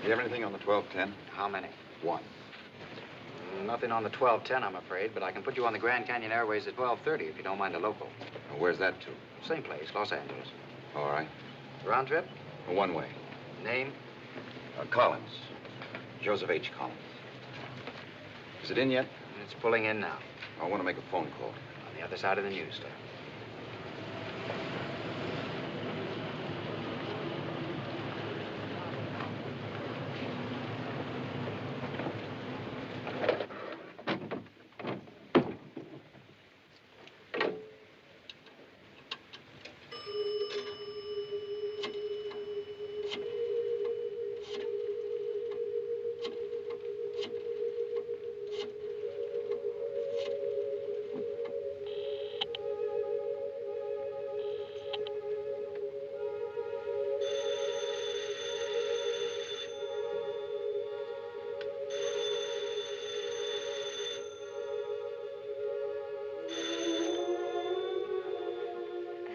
You have anything on the 1210? How many? One. Nothing on the 1210, I'm afraid, but I can put you on the Grand Canyon Airways at 12:30 if you don't mind a local. Well, where's that to? Same place, Los Angeles. All right. Round trip? One way. Name? Collins. Joseph H. Collins. Is it in yet? It's pulling in now. I want to make a phone call. On the other side of the news stand.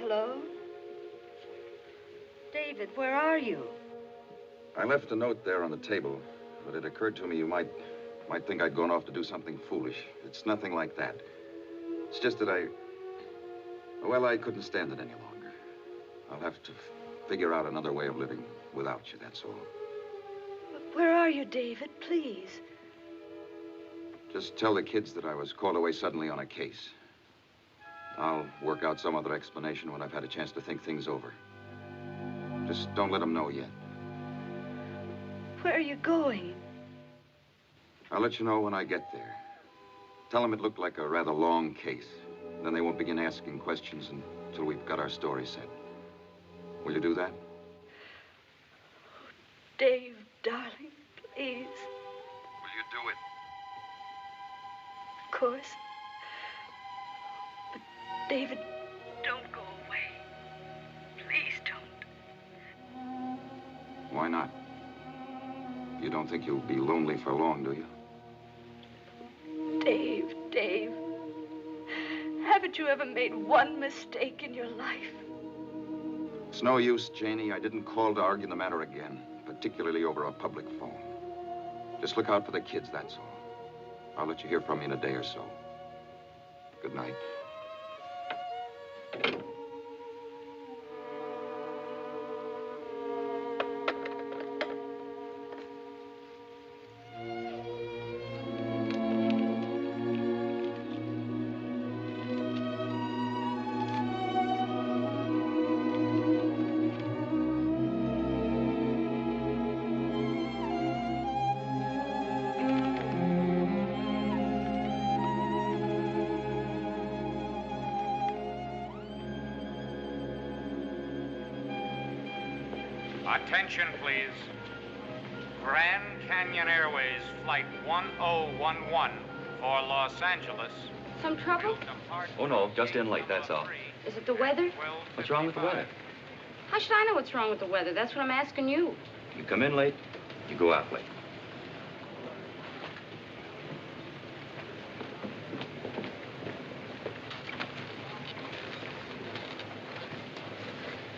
Hello? David, where are you? I left a note there on the table, but it occurred to me you might think I'd gone off to do something foolish. It's nothing like that. It's just that I couldn't stand it any longer. I'll have to figure out another way of living without you, that's all. Where are you, David? Please. Just tell the kids that I was called away suddenly on a case. I'll work out some other explanation when I've had a chance to think things over. Just don't let them know yet. Where are you going? I'll let you know when I get there. Tell them it looked like a rather long case. Then they won't begin asking questions until we've got our story set. Will you do that? Dave, darling, please. Will you do it? Of course. But, David, don't go away. Please don't. Why not? You don't think you'll be lonely for long, do you? Dave, haven't you ever made one mistake in your life? It's no use, Janie. I didn't call to argue the matter again, particularly over a public phone. Just look out for the kids, that's all. I'll let you hear from me in a day or so. Good night. Attention, please. Grand Canyon Airways Flight 1011 for Los Angeles. Some trouble? Oh, no, just in late, that's all. Is it the weather? What's wrong with the weather? How should I know what's wrong with the weather? That's what I'm asking you. You come in late, you go out late.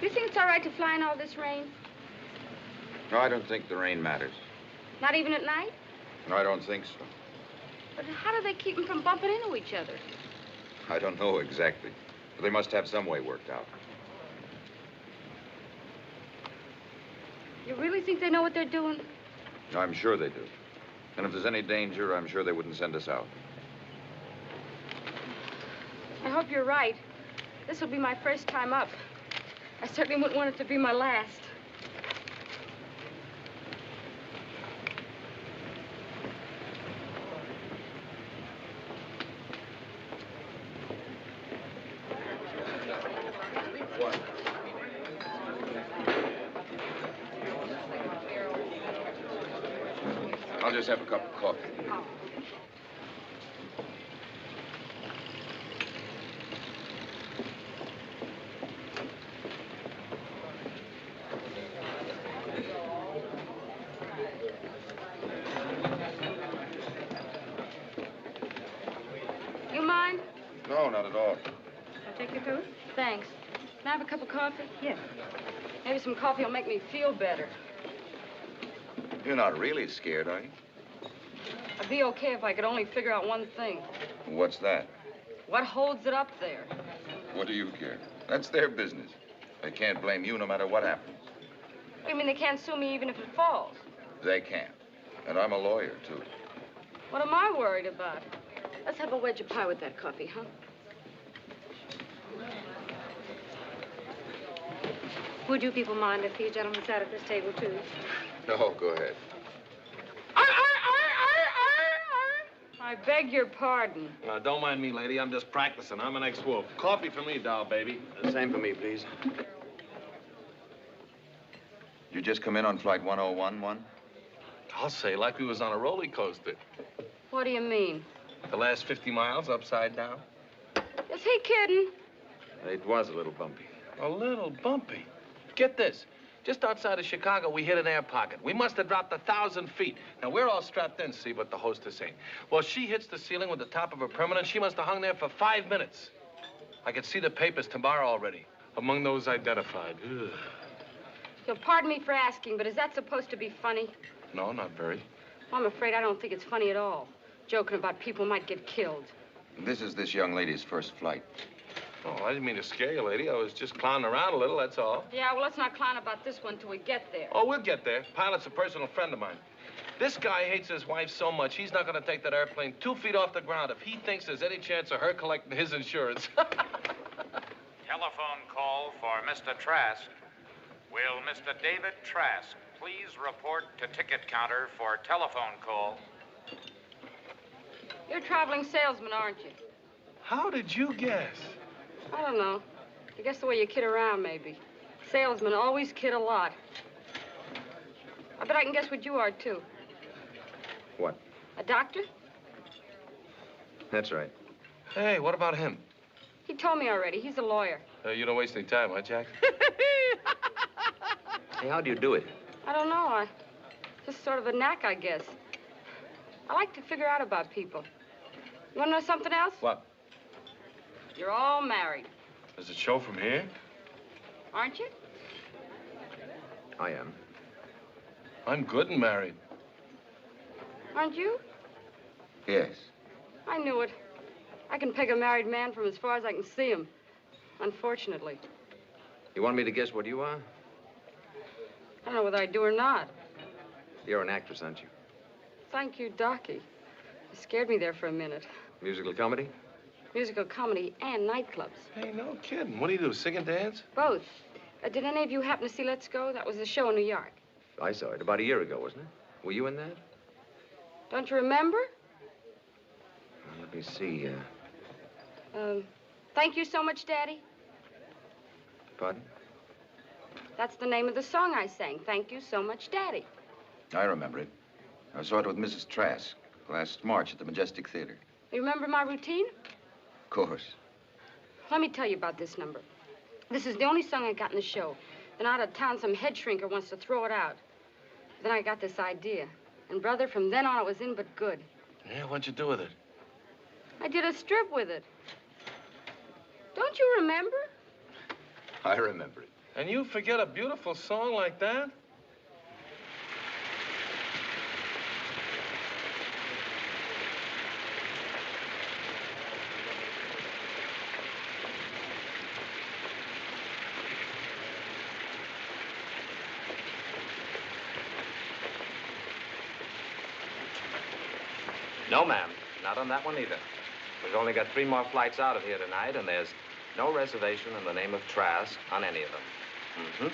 You think it's all right to fly in all this rain? No, I don't think the rain matters. Not even at night? No, I don't think so. But how do they keep them from bumping into each other? I don't know exactly. But they must have some way worked out. You really think they know what they're doing? I'm sure they do. And if there's any danger, I'm sure they wouldn't send us out. I hope you're right. This will be my first time up. I certainly wouldn't want it to be my last. I'll just have a cup of coffee. Oh. You mind? No, not at all. I'll take your food? Thanks. Can I have a cup of coffee? Yes. Maybe some coffee will make me feel better. You're not really scared, are you? I'd be okay if I could only figure out one thing. What's that? What holds it up there? What do you care? That's their business. They can't blame you no matter what happens. What do you mean they can't sue me even if it falls? They can't. And I'm a lawyer, too. What am I worried about? Let's have a wedge of pie with that coffee, huh? Would you people mind if you gentlemen sat at this table, too? No, go ahead. I beg your pardon. Don't mind me, lady. I'm just practicing. I'm an ex-wolf. Coffee for me, doll baby. Same for me, please. You just come in on flight 1011? I'll say, like we was on a roller coaster. What do you mean? The last 50 miles upside down. Is he kidding? It was a little bumpy. A little bumpy. Get this. Just outside of Chicago, we hit an air pocket. We must have dropped 1,000 feet. Now, we're all strapped in, see, but the hostess ain't. Well, she hits the ceiling with the top of her permanent. She must have hung there for 5 minutes. I could see the papers tomorrow already. Among those identified. Ugh. You'll pardon me for asking, but is that supposed to be funny? No, not very. Well, I'm afraid I don't think it's funny at all. Joking about people might get killed. This is this young lady's first flight. Oh, I didn't mean to scare you, lady. I was just clowning around a little, that's all. Yeah, well, let's not clown about this one till we get there. Oh, we'll get there. Pilot's a personal friend of mine. This guy hates his wife so much, he's not going to take that airplane 2 feet off the ground if he thinks there's any chance of her collecting his insurance. Telephone call for Mr. Trask. Will Mr. David Trask please report to ticket counter for telephone call? You're a traveling salesman, aren't you? How did you guess? I don't know. I guess the way you kid around, maybe. Salesmen always kid a lot. I bet I can guess what you are, too. What? A doctor? That's right. Hey, what about him? He told me already. He's a lawyer. You don't waste any time, huh, Jack? Hey, how do you do it? I don't know. Just sort of a knack, I guess. I like to figure out about people. You want to know something else? What? You're all married. Does it show from here? Aren't you? I am. I'm good and married. Aren't you? Yes. I knew it. I can peg a married man from as far as I can see him. Unfortunately. You want me to guess what you are? I don't know whether I do or not. You're an actress, aren't you? Thank you, Docky. You scared me there for a minute. Musical comedy? Musical comedy and nightclubs. Hey, no kidding. What do you do, sing and dance? Both. Did any of you happen to see Let's Go? That was the show in New York. I saw it about a year ago, wasn't it? Were you in that? Don't you remember? Well, let me see. Thank you so much, Daddy. Pardon? That's the name of the song I sang. Thank you so much, Daddy. I remember it. I saw it with Mrs. Trask last March at the Majestic Theater. You remember my routine? Of course. Let me tell you about this number. This is the only song I got in the show. Then out of town, some head shrinker wants to throw it out. Then I got this idea. And, brother, from then on, it was in but good. Yeah, what'd you do with it? I did a strip with it. Don't you remember? I remember it. And you forget a beautiful song like that? No, ma'am. Not on that one either. We've only got 3 more flights out of here tonight, and there's no reservation in the name of Trask on any of them. Mm-hmm.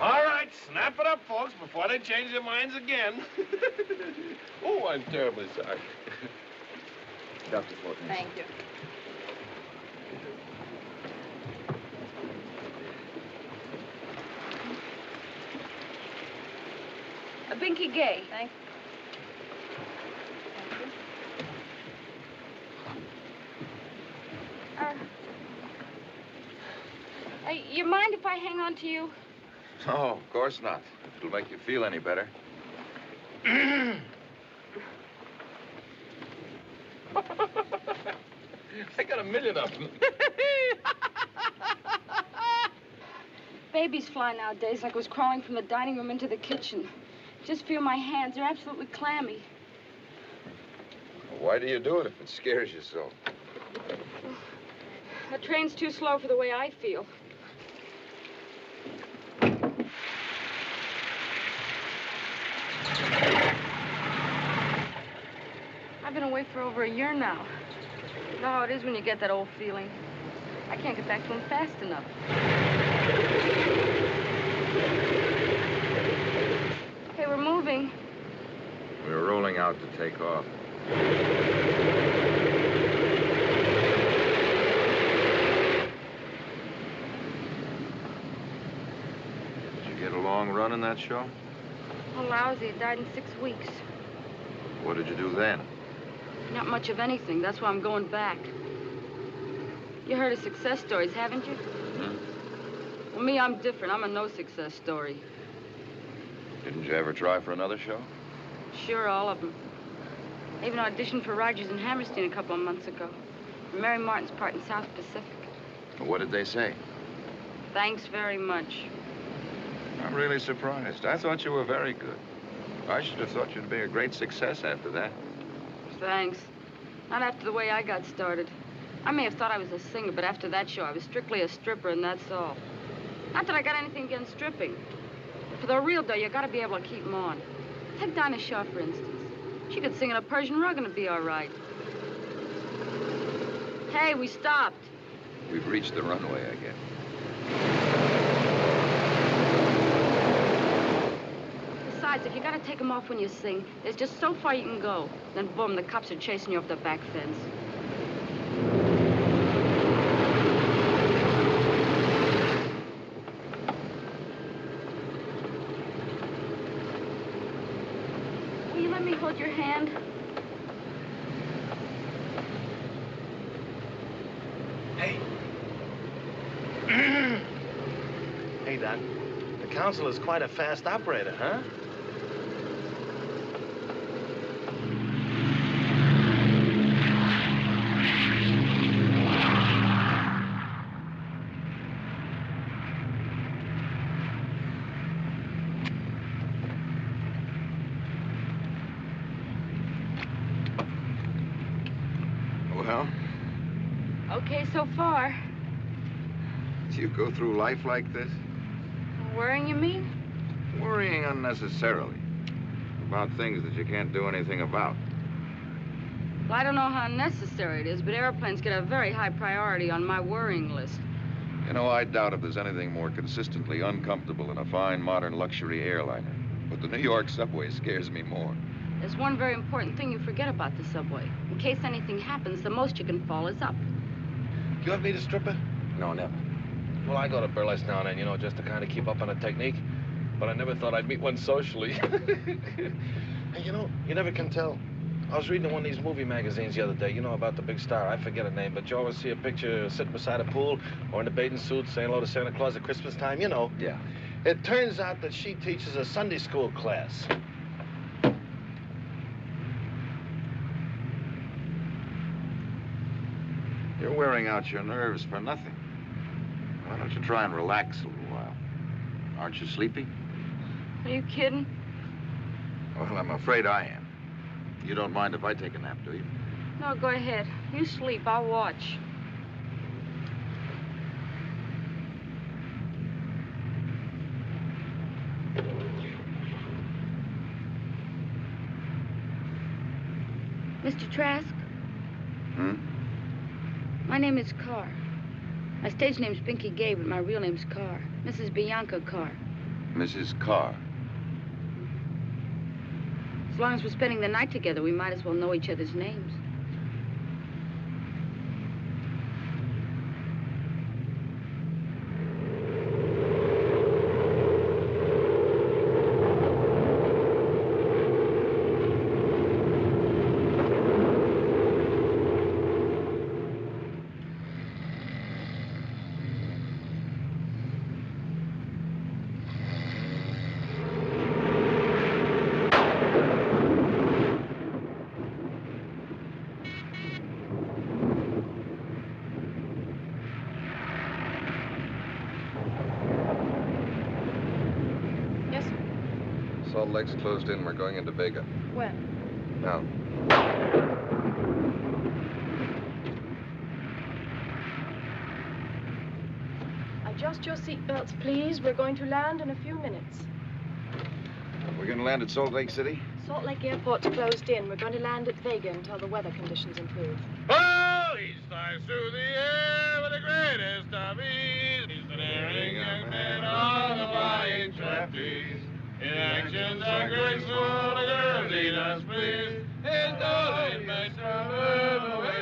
All right, snap it up, folks, before they change their minds again. Oh, I'm terribly sorry. Dr. Fortness. Thank you. Binky Gay. Thank you. You mind if I hang on to you? No, of course not. It'll make you feel any better. I got a million of them. babies fly nowadays like I was crawling from the dining room into the kitchen. Just feel my hands. They're absolutely clammy. Why do you do it if it scares you so? The train's too slow for the way I feel. I've been away for over a year now. You know how it is when you get that old feeling. I can't get back to him fast enough. Hey, we're moving. We're rolling out to take off. Did you get a long run in that show? Oh, lousy. It died in 6 weeks. What did you do then? Not much of anything. That's why I'm going back. You heard of success stories, haven't you? Hmm? Well, me, I'm different. I'm a no-success story. Didn't you ever try for another show? Sure, all of them. I even auditioned for Rogers and Hammerstein a couple of months ago. For Mary Martin's part in South Pacific. What did they say? Thanks very much. I'm really surprised. I thought you were very good. I should have thought you'd be a great success after that. Thanks. Not after the way I got started. I may have thought I was a singer, but after that show, I was strictly a stripper, and that's all. Not that I got anything against stripping. But for the real dough, you gotta be able to keep them on. Take Dinah Shaw, for instance. She could sing in a Persian rug and it'd be all right. Hey, we stopped. We've reached the runway, I guess. Besides, if you gotta take them off when you sing, there's just so far you can go. Then boom, the cops are chasing you off the back fence. Will you let me hold your hand? Hey. Hey, Doc. The council is quite a fast operator, huh? Well? Okay, so far. Do you go through life like this? Worrying, you mean? Worrying unnecessarily. About things that you can't do anything about. Well, I don't know how necessary it is, but airplanes get a very high priority on my worrying list. You know, I doubt if there's anything more consistently uncomfortable than a fine, modern luxury airliner. But the New York subway scares me more. There's one very important thing you forget about the subway. In case anything happens, the most you can fall is up. You ever meet a stripper? No, never. Well, I go to burlesque now and then, you know, just to kind of keep up on the technique. But I never thought I'd meet one socially. Hey, you know, you never can tell. I was reading one of these movie magazines the other day, you know, about the big star. I forget her name, but you always see a picture sitting beside a pool or in a bathing suit saying hello to Santa Claus at Christmas time, you know. Yeah. It turns out that she teaches a Sunday school class. You're wearing out your nerves for nothing. Why don't you try and relax a little while? Aren't you sleepy? Are you kidding? Well, I'm afraid I am. You don't mind if I take a nap, do you? No, go ahead. You sleep. I'll watch. Mr. Trask? Hmm? My name is Carr. My stage name's Binky Gay, but my real name's Carr. Mrs. Bianca Carr. Mrs. Carr. As long as we're spending the night together, we might as well know each other's names. Salt Lake's closed in. We're going into Vega. When? Now. Adjust your seatbelts, please. We're going to land in a few minutes. We're going to land at Salt Lake City? Salt Lake Airport's closed in. We're going to land at Vega until the weather conditions improve. Oh, he flies through the air with the greatest of ease. He's the daring young man on the flying trapeze. His actions are graceful, the girls he does please. His darling makes her live away.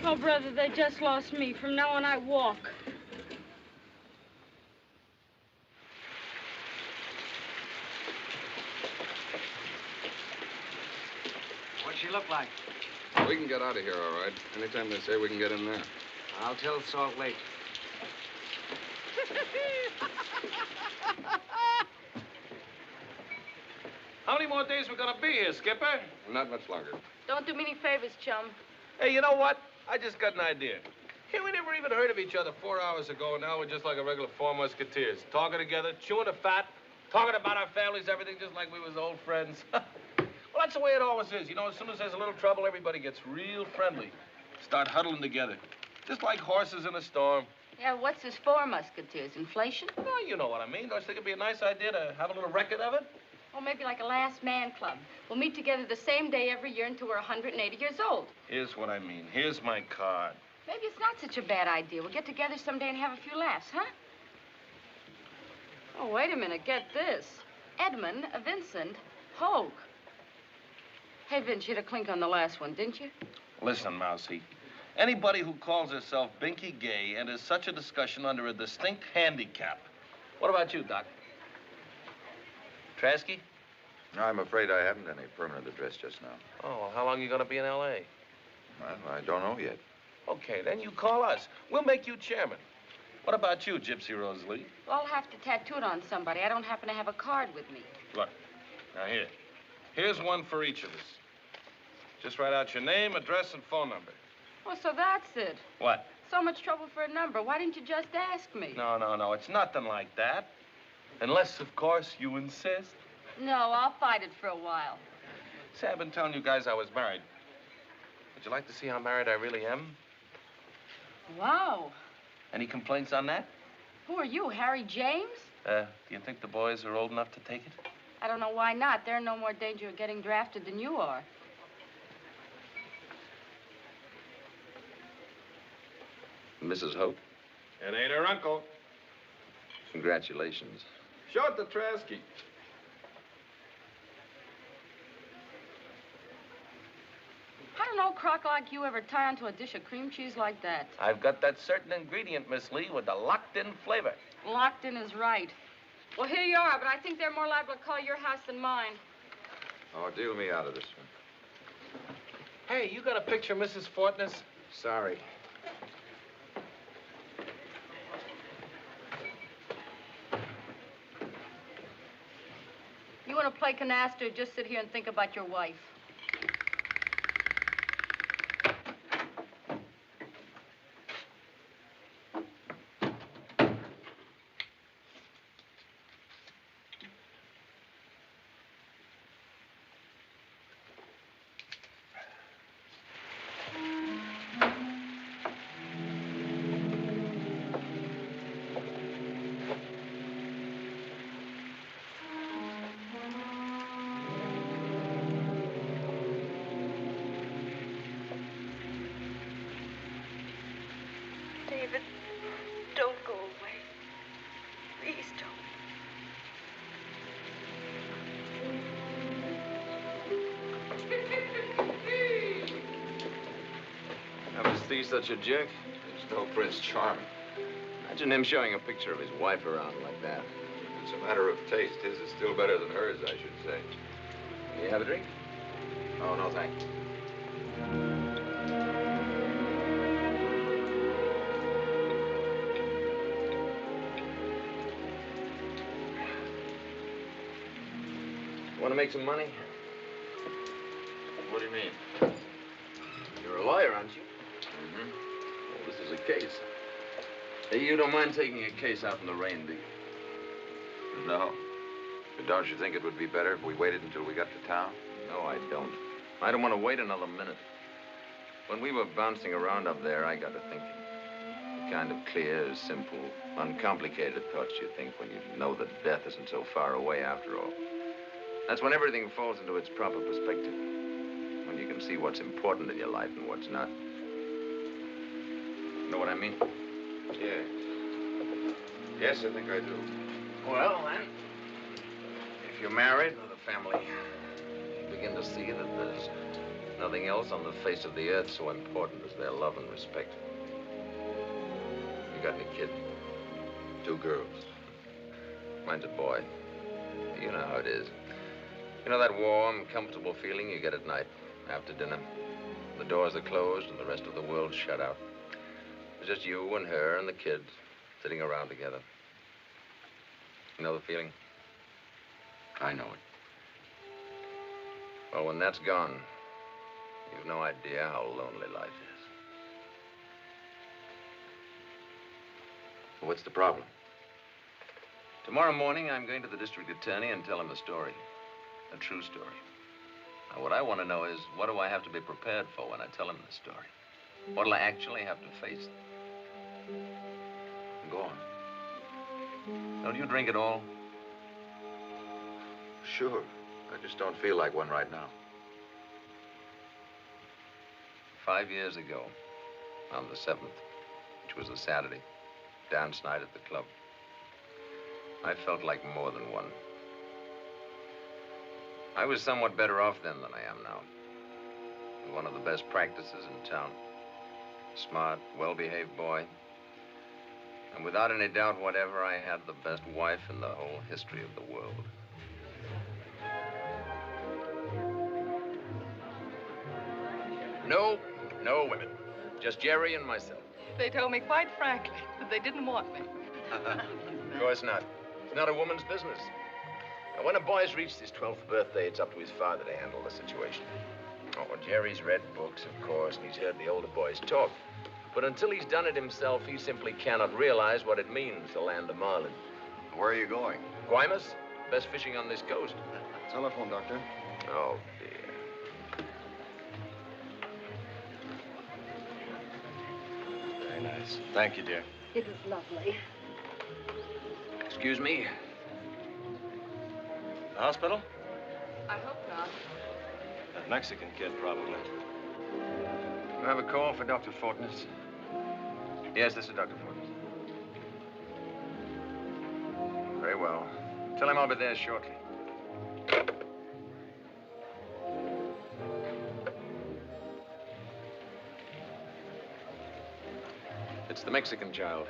Oh, brother, they just lost me. From now on, I walk. What's she look like? We can get out of here, all right. Anytime they say we can get in there. I'll tell Salt Lake. How many more days we gonna be here, Skipper? Not much longer. Don't do me any favors, chum. Hey, you know what? I just got an idea. Here, we never even heard of each other 4 hours ago, and now we're just like a regular four musketeers. Talking together, chewing the fat, talking about our families, everything just like we was old friends. Well, that's the way it always is. You know, as soon as there's a little trouble, everybody gets real friendly. Start huddling together. Just like horses in a storm. Yeah, what's this for, musketeers? Inflation? Well, you know what I mean. Don't you think it'd be a nice idea to have a little record of it? Or maybe like a last man club. We'll meet together the same day every year until we're 180 years old. Here's what I mean. Here's my card. Maybe it's not such a bad idea. We'll get together someday and have a few laughs, huh? Oh, wait a minute. Get this. Edmund, Vincent, Hoke. Hey, Vince, you had a clink on the last one, didn't you? Listen, Mousy. Anybody who calls herself Binky Gay enters such a discussion under a distinct handicap. What about you, Doc? Trasky? No, I'm afraid I haven't any permanent address just now. Oh, well, how long are you going to be in L.A.? Well, I don't know yet. Okay, then you call us. We'll make you chairman. What about you, Gypsy Rose Lee? Well, I'll have to tattoo it on somebody. I don't happen to have a card with me. Look, now here. Here's one for each of us. Just write out your name, address, and phone number. Oh, so that's it. What? So much trouble for a number. Why didn't you just ask me? No. It's nothing like that. Unless, of course, you insist. No, I'll fight it for a while. Say, I've been telling you guys I was married. Would you like to see how married I really am? Wow. Any complaints on that? Who are you, Harry James? Do you think the boys are old enough to take it? I don't know why not. They're in no more danger of getting drafted than you are. Mrs. Hoke, It ain't her uncle. congratulations. Show it to Trasky. crock like you ever tie onto a dish of cream cheese like that? I've got that certain ingredient, Miss Lee, with the locked-in flavor. Locked in is right. Well, here you are, but I think they're more liable to call your house than mine. Oh, deal me out of this one. Hey, you got a picture of Mrs. Fortness? Sorry. You want to play canasta or just sit here and think about your wife? David, don't go away. Please don't. Ever see such a jerk? There's no Prince Charming. Imagine him showing a picture of his wife around like that. It's a matter of taste. His is still better than hers, I should say. Can you have a drink? Oh, no, thanks. Want to make some money? What do you mean? You're a lawyer, aren't you? Mm-hmm. Well, this is a case. Hey, you don't mind taking a case out in the rain, do you? No. But don't you think it would be better if we waited until we got to town? No, I don't. I don't want to wait another minute. When we were bouncing around up there, I got to thinking. The kind of clear, simple, uncomplicated thoughts you think when you know that death isn't so far away after all. That's when everything falls into its proper perspective. When you can see what's important in your life and what's not. Know what I mean? Yes. Yes, I think I do. Well, then, if you're married with a family, you begin to see that there's nothing else on the face of the earth so important as their love and respect. You got any kids? 2 girls. Mine's a boy. You know how it is. You know that warm, comfortable feeling you get at night after dinner? The doors are closed and the rest of the world's shut out. It's just you and her and the kids sitting around together. You know the feeling? I know it. Well, when that's gone, you've no idea how lonely life is. What's the problem? Tomorrow morning, I'm going to the district attorney and tell him the story. A true story. Now, what I want to know is, what do I have to be prepared for when I tell him the story? What'll I actually have to face? Go on. Don't you drink at all? Sure. I just don't feel like one right now. 5 years ago, on the 7th, which was a Saturday, dance night at the club, I felt like more than one. I was somewhat better off then than I am now. One of the best practices in town. Smart, well-behaved boy. And without any doubt whatever, I had the best wife in the whole history of the world. No women. Just Jerry and myself. They told me quite frankly that they didn't want me. Of course not. It's not a woman's business. Now, when a boy's reached his 12th birthday, it's up to his father to handle the situation. Oh, Jerry's read books, of course, and he's heard the older boys talk. But until he's done it himself, he simply cannot realize what it means to land a marlin. Where are you going? Guaymas? Best fishing on this coast. Telephone, Doctor. Oh, dear. Very nice. Thank you, dear. It was lovely. Excuse me. The hospital? I hope not. That Mexican kid, probably. You have a call for Dr. Fortness? Yes, this is Dr. Fortness. Very well. Tell him I'll be there shortly. It's the Mexican child.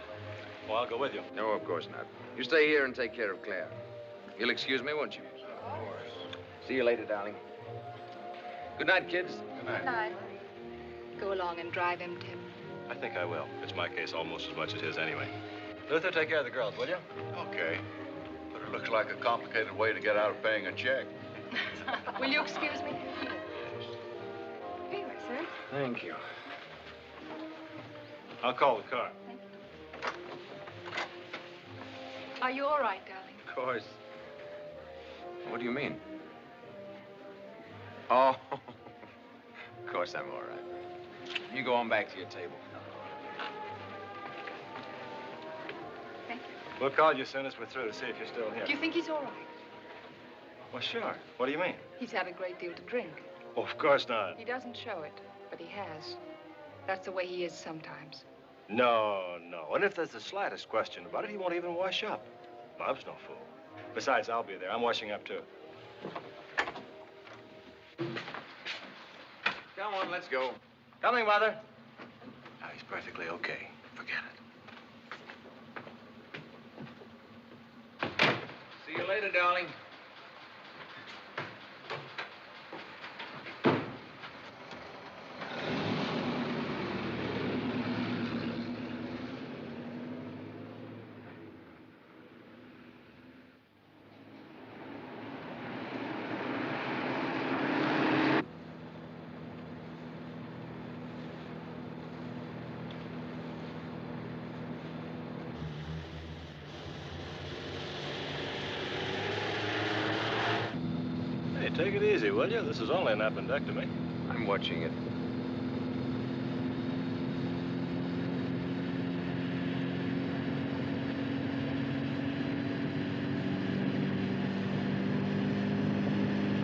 Well, I'll go with you. No, of course not. You stay here and take care of Claire. You'll excuse me, won't you? Of course. See you later, darling. Good night, kids. Good night. Night. Go along and drive him, Tim. I think I will. It's my case almost as much as his anyway. Luther, take care of the girls, will you? Okay. But it looks like a complicated way to get out of paying a check. Will you excuse me? Here, sir. Thank you. I'll call the car. Are you all right, darling? Of course. What do you mean? Oh, of course I'm all right. You go on back to your table. Thank you. We'll call you as soon as we're through to see if you're still here. Do you think he's all right? Well, sure. What do you mean? He's had a great deal to drink. Oh, of course not. He doesn't show it, but he has. That's the way he is sometimes. No, no. And if there's the slightest question about it, he won't even wash up. Bob's no fool. Besides, I'll be there. I'm washing up, too. Come on, let's go. Coming, Mother. Now, he's perfectly okay. Forget it. See you later, darling. Hey, take it easy, will you? This is only an appendectomy. I'm watching it.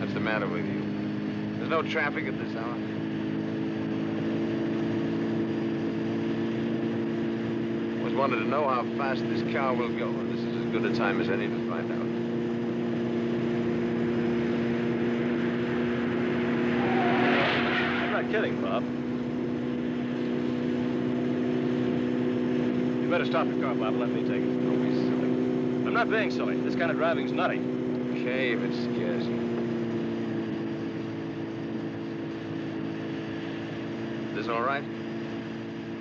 What's the matter with you? There's no traffic at this hour. Always wanted to know how fast this car will go. This is as good a time as any to find out. I'm not kidding, Bob. You better stop the car, Bob, and let me take it. Don't be silly. I'm not being silly. This kind of driving's nutty. Okay, if it scares you. Is this all right?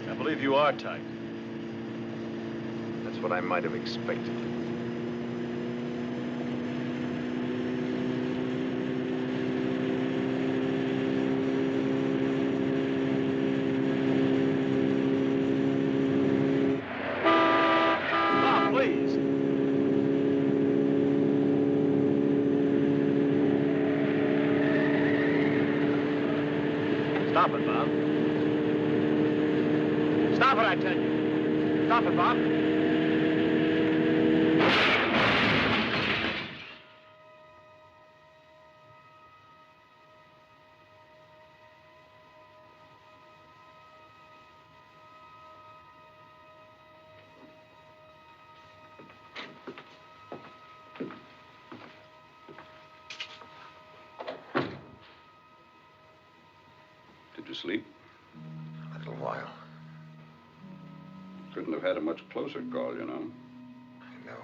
I believe you are tight. That's what I might have expected. Bob, please. Stop it, Bob. Stop it, I tell you. Stop it, Bob. Did you sleep? A little while. Couldn't have had a much closer call, you know. I know.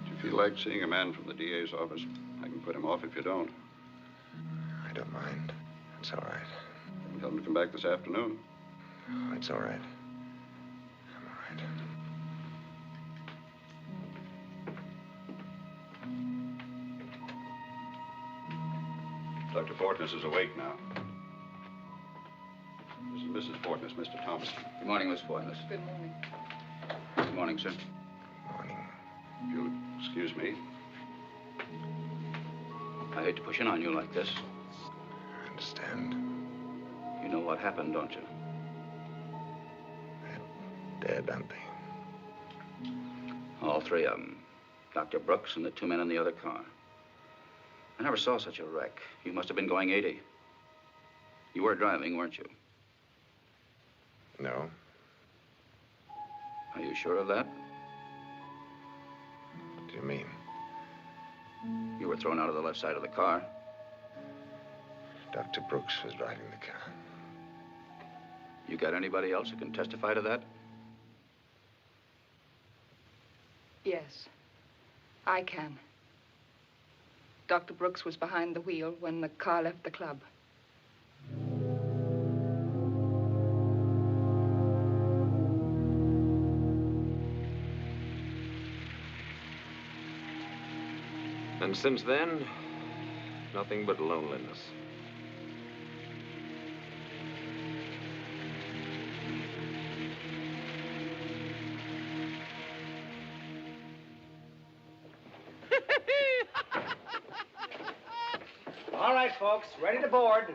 Do you feel like seeing a man from the DA's office? I can put him off if you don't. I don't mind. It's all right. Tell him to come back this afternoon. Oh, it's all right. I'm all right. Dr. Fortness is awake now. This is Mrs. Fortness, Mr. Thomas. Good morning, Miss Fortness. Good morning. Good morning, sir. Morning. If you'll excuse me. I hate to push in on you like this. I understand. You know what happened, don't you? They're dead, aren't they? All three of them. Dr. Brooks and the two men in the other car. I never saw such a wreck. You must have been going 80. You were driving, weren't you? No. Are you sure of that? What do you mean? You were thrown out of the left side of the car. Dr. Brooks was driving the car. You got anybody else who can testify to that? Yes, I can. Dr. Brooks was behind the wheel when the car left the club. And since then, nothing but loneliness. All right, folks, ready to board.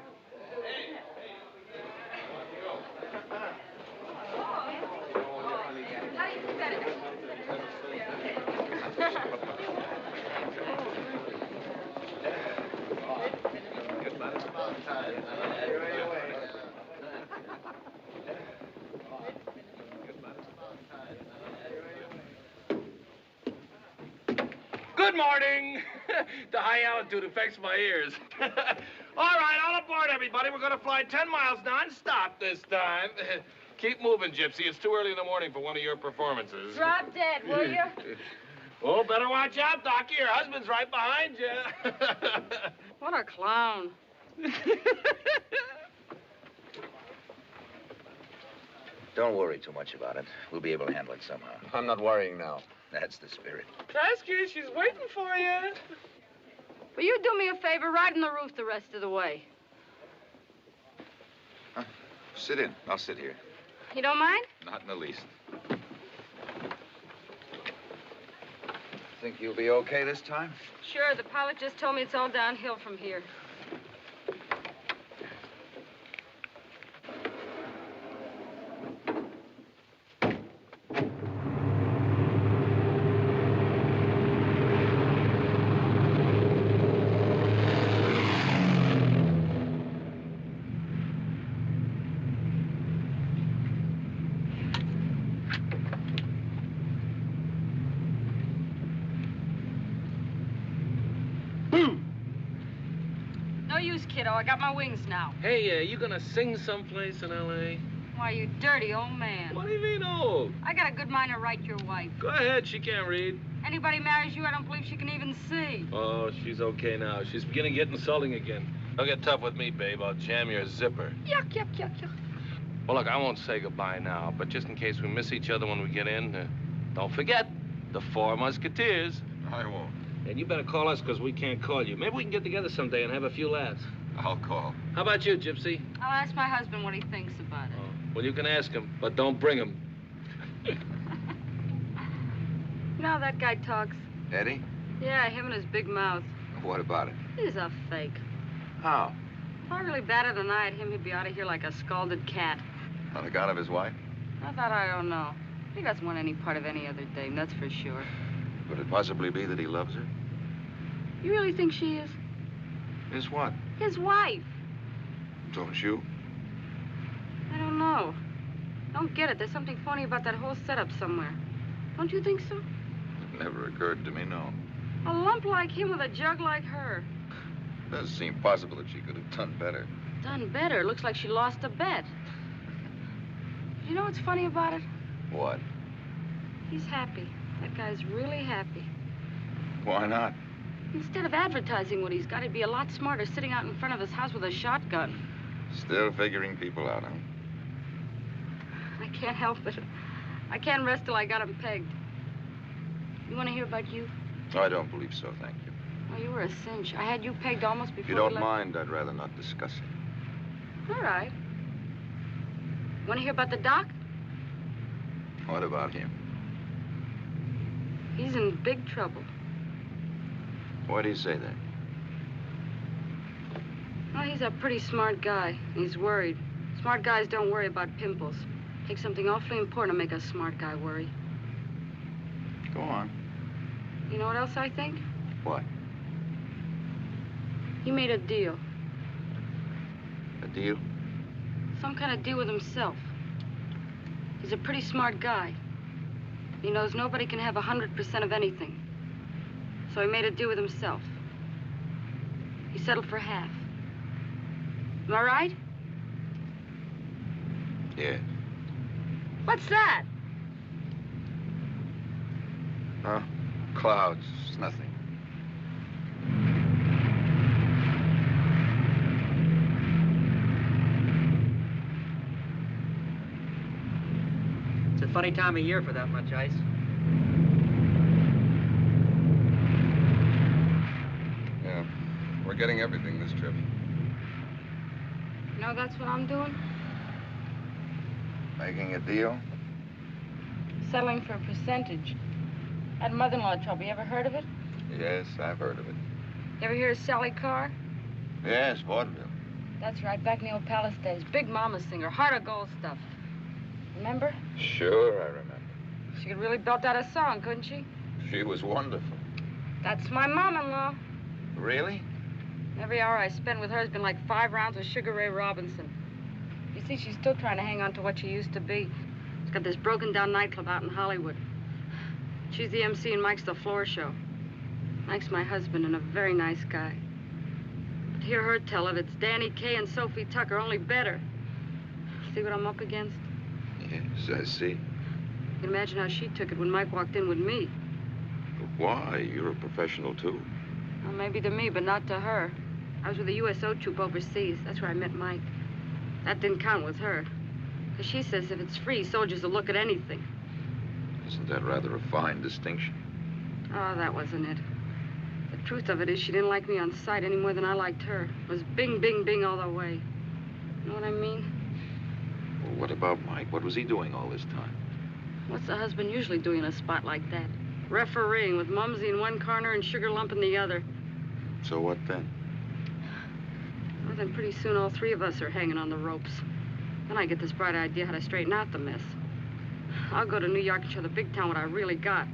Good morning. The high altitude affects my ears. All right, all aboard, everybody. We're going to fly 10 miles non-stop this time. Keep moving, Gypsy. It's too early in the morning for one of your performances. Drop dead, will you? Oh, better watch out, Docky. Your husband's right behind you. What a clown. Don't worry too much about it. We'll be able to handle it somehow. I'm not worrying now. That's the spirit. Trask, she's waiting for you. Will you do me a favor? Ride on the roof the rest of the way. Sit in. I'll sit here. You don't mind? Not in the least. Think you'll be okay this time? Sure, the pilot just told me it's all downhill from here. Kiddo, I got my wings now. Hey, you gonna sing someplace in L.A.? Why, you dirty old man. What do you mean old? I got a good mind to write your wife. Go ahead, she can't read. Anybody marries you, I don't believe she can even see. Oh, she's okay now. She's beginning to get insulting again. Don't get tough with me, babe. I'll jam your zipper. Yuck, yuck, yuck, yuck. Well, look, I won't say goodbye now, but just in case we miss each other when we get in, don't forget, the 4 Musketeers. I won't. And you better call us, because we can't call you. Maybe we can get together someday and have a few laughs. I'll call. How about you, Gypsy? I'll ask my husband what he thinks about it. Oh, well, you can ask him, but don't bring him. You know how that guy talks? Eddie? Yeah, him and his big mouth. What about it? He's a fake. How? If I really batted an eye at him, he'd be out of here like a scalded cat. On account of his wife? I thought I don't know. He doesn't want any part of any other dame, that's for sure. Could it possibly be that he loves her? You really think she is? Is what? His wife. Don't you? I don't know. Don't get it. There's something phony about that whole setup somewhere. Don't you think so? It never occurred to me, no. A lump like him with a jug like her. It does seem possible that she could have done better. Done better? Looks like she lost a bet. You know what's funny about it? What? He's happy. That guy's really happy. Why not? Instead of advertising what he's got, he'd be a lot smarter sitting out in front of his house with a shotgun. Still figuring people out, huh? I can't help it. I can't rest till I got him pegged. You want to hear about you? I don't believe so, thank you. Oh, you were a cinch. I had you pegged almost before If you don't mind, I'd rather not discuss it. All right. Want to hear about the doc? What about him? He's in big trouble. Why do you say that? Well, he's a pretty smart guy. He's worried. Smart guys don't worry about pimples. Takes something awfully important to make a smart guy worry. Go on. You know what else I think? What? He made a deal. A deal? Some kind of deal with himself. He's a pretty smart guy. He knows nobody can have 100% of anything. So he made a deal with himself. He settled for half. Am I right? Yeah. What's that? Huh? Clouds. It's nothing. It's a funny time of year for that much ice. Yeah. We're getting everything this trip. You know, that's what I'm doing. Making a deal? Settling for a percentage. That mother-in-law trouble, you ever heard of it? Yes, I've heard of it. You ever hear of Shelley Carr? Yes, vaudeville. That's right, back in the old palace days. Big mama singer, heart of gold stuff. Remember? Sure, I remember. She could really belt out a song, couldn't she? She was wonderful. That's my mom-in-law. Really? Every hour I spend with her has been like 5 rounds with Sugar Ray Robinson. You see, she's still trying to hang on to what she used to be. She's got this broken-down nightclub out in Hollywood. She's the MC and Mike's the floor show. Mike's my husband and a very nice guy. But to hear her tell it, it's Danny Kaye and Sophie Tucker, only better. See what I'm up against? Yes, I see. You can imagine how she took it when Mike walked in with me. But why? You're a professional, too. Well, maybe to me, but not to her. I was with the USO troop overseas. That's where I met Mike. That didn't count with her. Because she says if it's free, soldiers will look at anything. Isn't that rather a fine distinction? Oh, that wasn't it. The truth of it is she didn't like me on sight any more than I liked her. It was bing, bing, bing all the way. You know what I mean? Well, what about Mike? What was he doing all this time? What's the husband usually doing in a spot like that? Refereeing with Mumsy in one corner and Sugar Lump in the other. So what then? Well, then pretty soon all 3 of us are hanging on the ropes. Then I get this bright idea how to straighten out the mess. I'll go to New York and show the big town what I really got.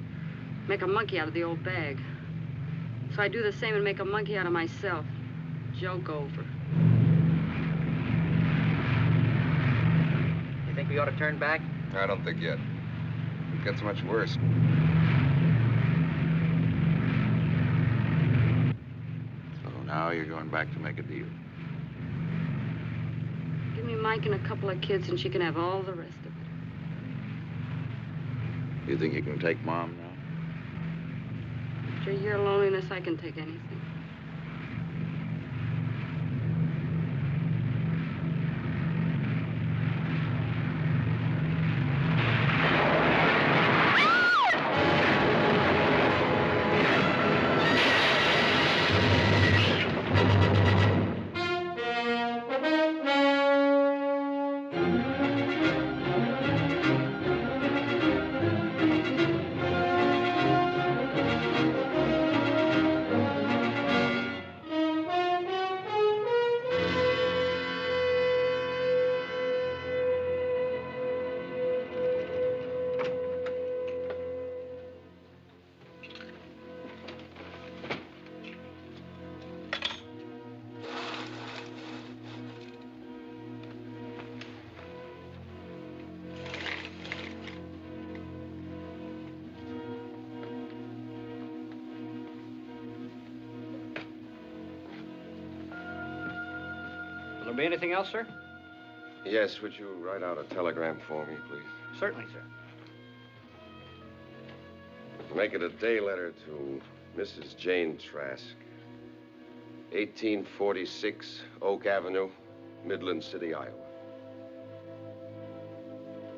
Make a monkey out of the old bag. So I do the same and make a monkey out of myself. Joke over. You think we ought to turn back? I don't think yet. It gets much worse. So now you're going back to make a deal. Give me Mike and a couple of kids and she can have all the rest of it. You think you can take Mom now? After a year of loneliness, I can take anything. Will there be anything else, sir? Yes, would you write out a telegram for me, please? Certainly, sir. Make it a day letter to Mrs. Jane Trask, 1846 Oak Avenue, Midland City, Iowa.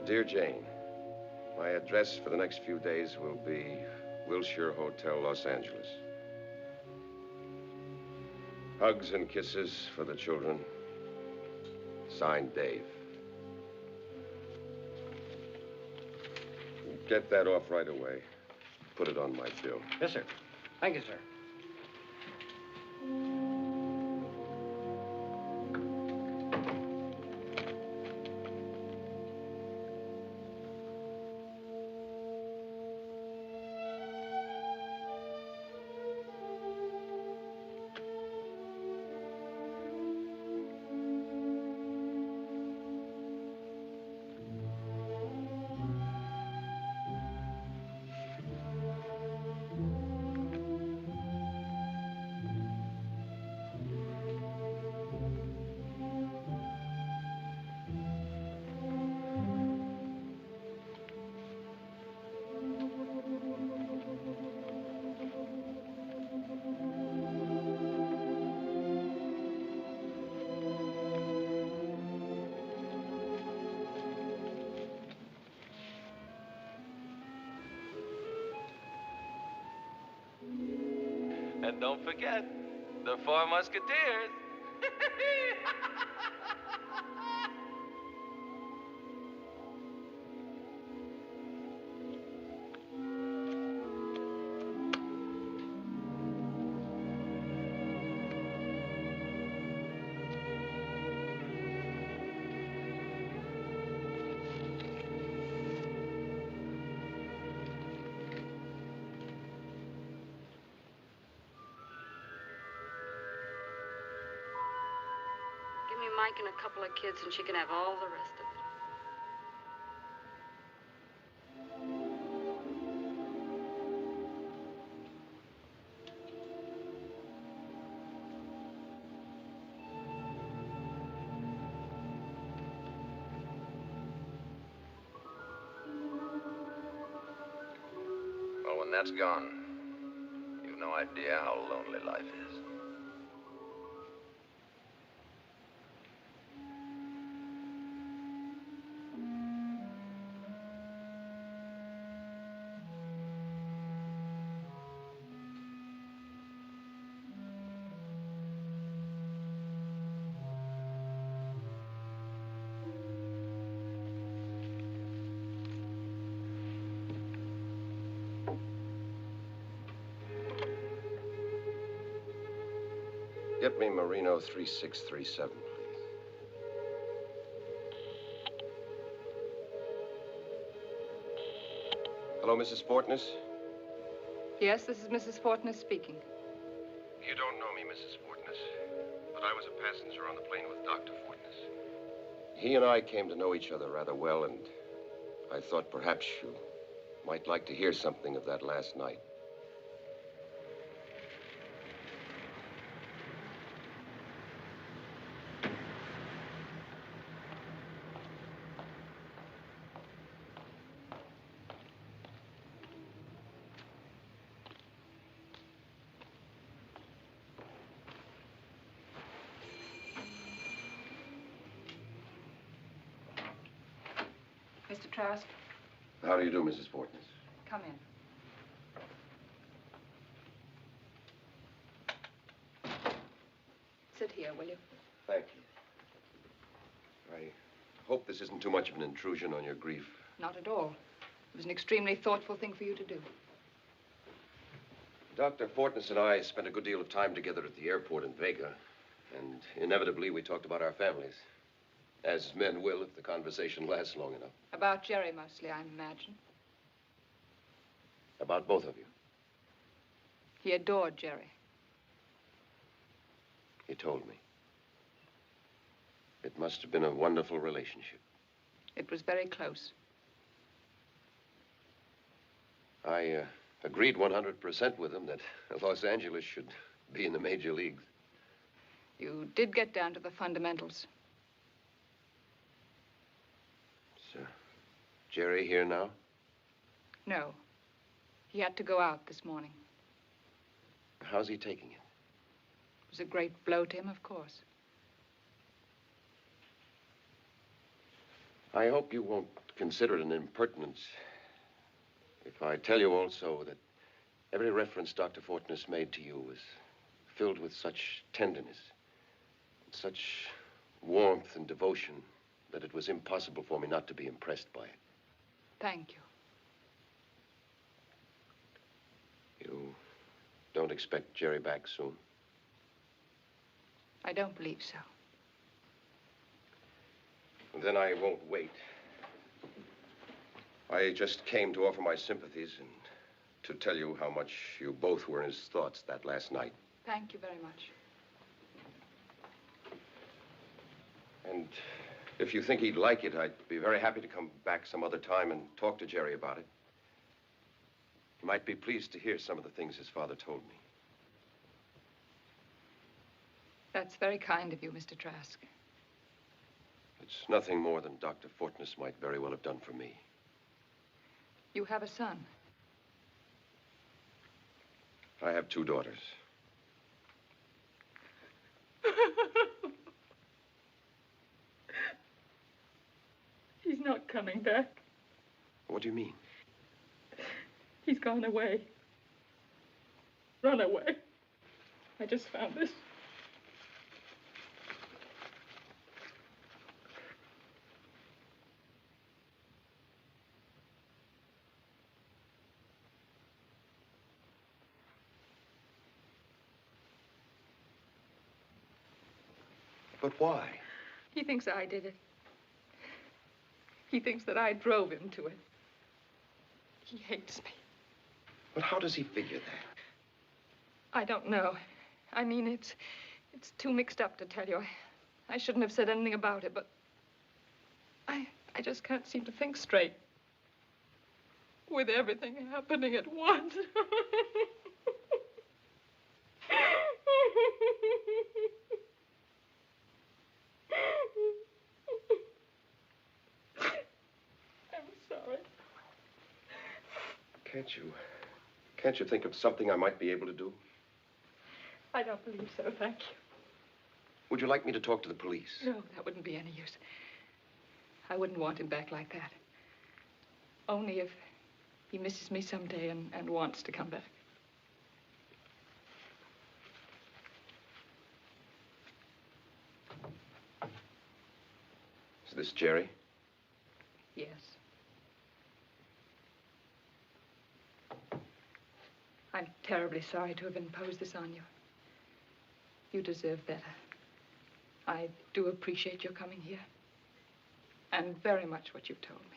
Dear Jane, my address for the next few days will be Wilshire Hotel, Los Angeles. Hugs and kisses for the children. Signed, Dave. Get that off right away. Put it on my bill. Yes, sir. Thank you, sir. And don't forget, the Four Musketeers. Give me Mike and a couple of kids, and she can have all the rest of it. Well, when that's gone, you've no idea how lonely life is. Get me Marino 3637, please. Hello, Mrs. Fortness? Yes, this is Mrs. Fortness speaking. You don't know me, Mrs. Fortness, but I was a passenger on the plane with Dr. Fortness. He and I came to know each other rather well, and I thought perhaps you might like to hear something of that last night. Mr. Trask, How do you do, Mrs. Fortness? come in. Sit here, will you? Thank you. I hope this isn't too much of an intrusion on your grief. Not at all. It was an extremely thoughtful thing for you to do. Dr. Fortness and I spent a good deal of time together at the airport in Vega, and inevitably we talked about our families. As men will if the conversation lasts long enough. About Jerry mostly, I imagine. About both of you. He adored Jerry. He told me. It must have been a wonderful relationship. It was very close. I agreed 100% with him that Los Angeles should be in the major leagues. You did get down to the fundamentals. Is Jerry here now? No. He had to go out this morning. How's he taking it? It was a great blow to him, of course. I hope you won't consider it an impertinence if I tell you also that every reference Dr. Fortness made to you was filled with such tenderness, such warmth and devotion that it was impossible for me not to be impressed by it. Thank you. You don't expect Jerry back soon? I don't believe so. Then I won't wait. I just came to offer my sympathies and to tell you how much you both were in his thoughts that last night. Thank you very much. And if you think he'd like it, I'd be very happy to come back some other time and talk to Jerry about it. He might be pleased to hear some of the things his father told me. That's very kind of you, Mr. Trask. It's nothing more than Dr. Fortness might very well have done for me. You have a son. I have 2 daughters. He's not coming back. What do you mean? He's gone away. Run away. I just found this. But why? He thinks I did it. He thinks that I drove him to it. He hates me. But how does he figure that? I don't know. I mean, it's too mixed up to tell you. I shouldn't have said anything about it, but I just can't seem to think straight. With everything happening at once. I'm sorry. Can't you think of something I might be able to do? I don't believe so, thank you. Would you like me to talk to the police? No, that wouldn't be any use. I wouldn't want him back like that. Only if he misses me someday and wants to come back. Is this Jerry? Yes. I'm terribly sorry to have imposed this on you. You deserve better. I do appreciate your coming here. And very much what you've told me.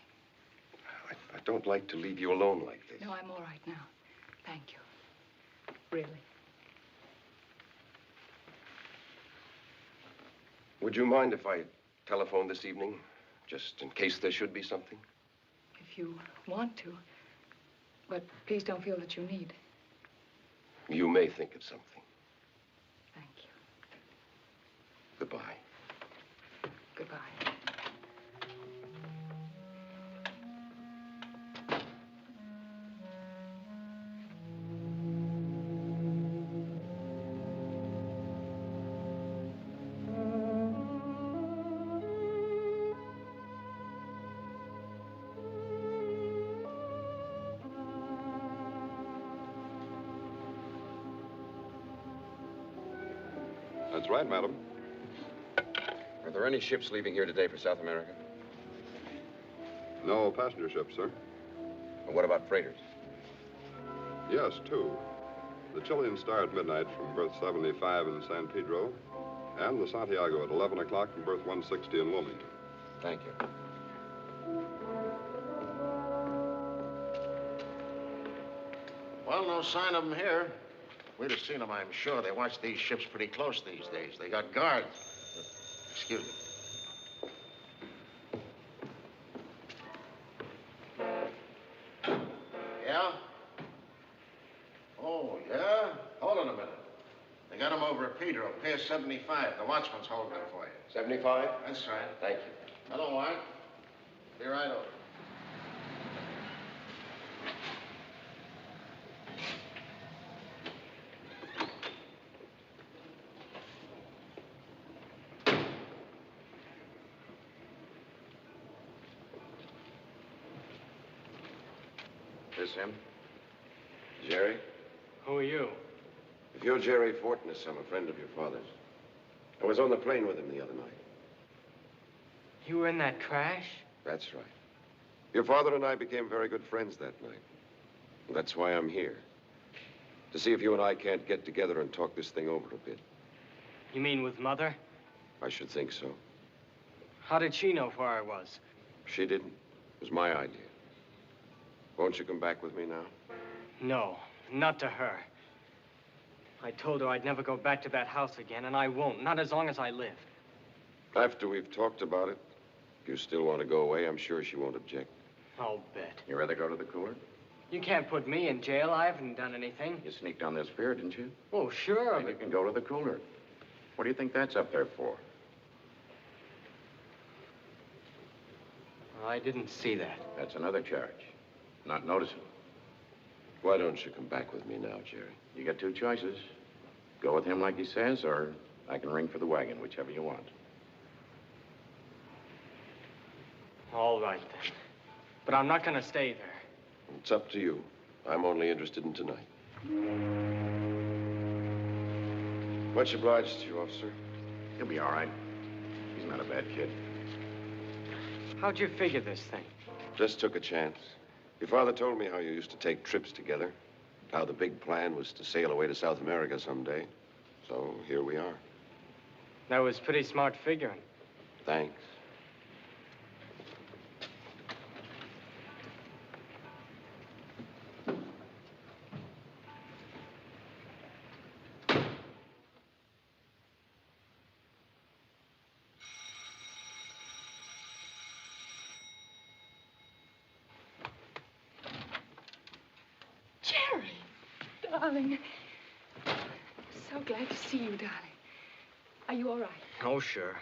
I don't like to leave you alone like this. No, I'm all right now. Thank you. Really. Would you mind if I telephone this evening? Just in case there should be something? If you want to. But please don't feel that you need. You may think of something. Thank you. Goodbye. Goodbye. That's right, madam. Are there any ships leaving here today for South America? No passenger ships, sir. Well, what about freighters? Yes, two. The Chilean Star at midnight from berth 75 in San Pedro, and the Santiago at 11 o'clock from berth 160 in Wilmington. Thank you. Well, no sign of them here. We'd have seen them, I'm sure. They watch these ships pretty close these days. They got guards. Excuse me. Yeah? Oh, yeah? Hold on a minute. They got them over at Pedro, Pier 75. The watchman's holding them for you. 75? That's right. Thank you. Hello, Mark. Be right over. This him? Jerry? Who are you? If you're Jerry Fortness, I'm a friend of your father's. I was on the plane with him the other night. You were in that crash? That's right. Your father and I became very good friends that night. And that's why I'm here. To see if you and I can't get together and talk this thing over a bit. You mean with Mother? I should think so. How did she know where I was? She didn't. It was my idea. Won't you come back with me now? No, not to her. I told her I'd never go back to that house again, and I won't, not as long as I live. After we've talked about it, if you still want to go away, I'm sure she won't object. I'll bet. You rather go to the cooler? You can't put me in jail. I haven't done anything. You sneaked down this pier, didn't you? Oh, sure. Then you can go to the cooler. What do you think that's up there for? I didn't see that. That's another charge. Not noticing. Why don't you come back with me now, Jerry? You got two choices. Go with him like he says, or I can ring for the wagon, whichever you want. All right, then. But I'm not going to stay there. It's up to you. I'm only interested in tonight. Much obliged to you, officer. He'll be all right. He's not a bad kid. How'd you figure this thing? Just took a chance. Your father told me how you used to take trips together, how the big plan was to sail away to South America someday. So here we are. That was pretty smart figuring. Thanks. Jerry, darling. So glad to see you, darling. Are you all right? Oh, sure.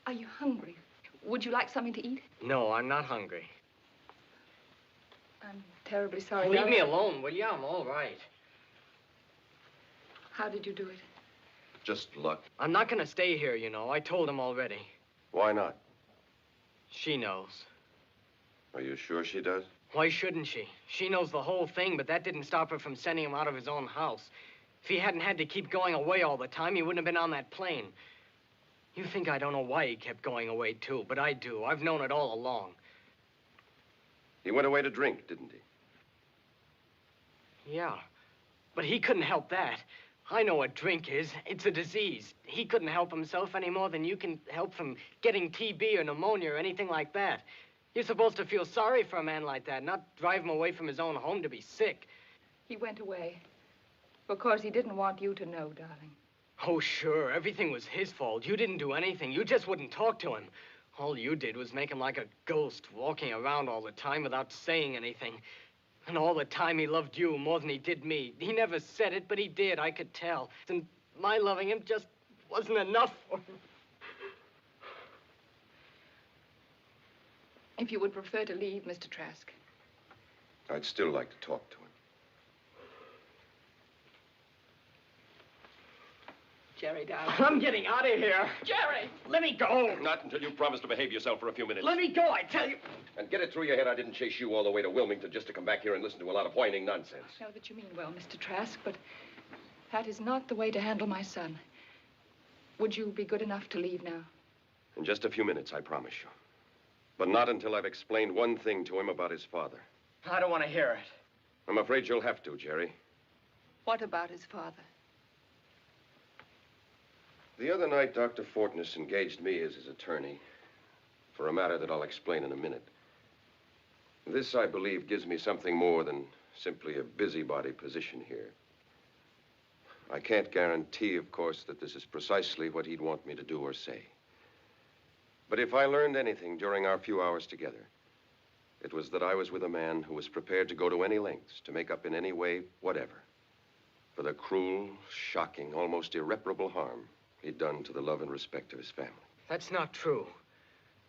Are you hungry? Would you like something to eat? No, I'm not hungry. I'm terribly sorry. Leave darling. me alone, will you? I'm all right. How did you do it? Just luck. I'm not gonna stay here, you know. I told him already. Why not? She knows. Are you sure she does? Why shouldn't she? She knows the whole thing, but that didn't stop her from sending him out of his own house. If he hadn't had to keep going away all the time, he wouldn't have been on that plane. You think I don't know why he kept going away, too, but I do. I've known it all along. He went away to drink, didn't he? Yeah, but he couldn't help that. I know what drink is. It's a disease. He couldn't help himself any more than you can help from getting TB or pneumonia or anything like that. You're supposed to feel sorry for a man like that, not drive him away from his own home to be sick. He went away because he didn't want you to know, darling. Oh, sure. Everything was his fault. You didn't do anything. You just wouldn't talk to him. All you did was make him like a ghost, walking around all the time without saying anything. And all the time he loved you more than he did me. He never said it, but he did. I could tell. And my loving him just wasn't enough for him. If you would prefer to leave, Mr. Trask. I'd still like to talk to him. Jerry, darling. I'm getting out of here. Jerry! Let me go. Not until you promise to behave yourself for a few minutes. Let me go, I tell you. And get it through your head I didn't chase you all the way to Wilmington just to come back here and listen to a lot of whining nonsense. I know that you mean well, Mr. Trask, but that is not the way to handle my son. Would you be good enough to leave now? In just a few minutes, I promise you. But not until I've explained one thing to him about his father. I don't want to hear it. I'm afraid you'll have to, Jerry. What about his father? The other night, Dr. Fortness engaged me as his attorney for a matter that I'll explain in a minute. This, I believe, gives me something more than simply a busybody position here. I can't guarantee, of course, that this is precisely what he'd want me to do or say. But if I learned anything during our few hours together, it was that I was with a man who was prepared to go to any lengths to make up in any way, whatever, for the cruel, shocking, almost irreparable harm he'd done to the love and respect of his family. That's not true.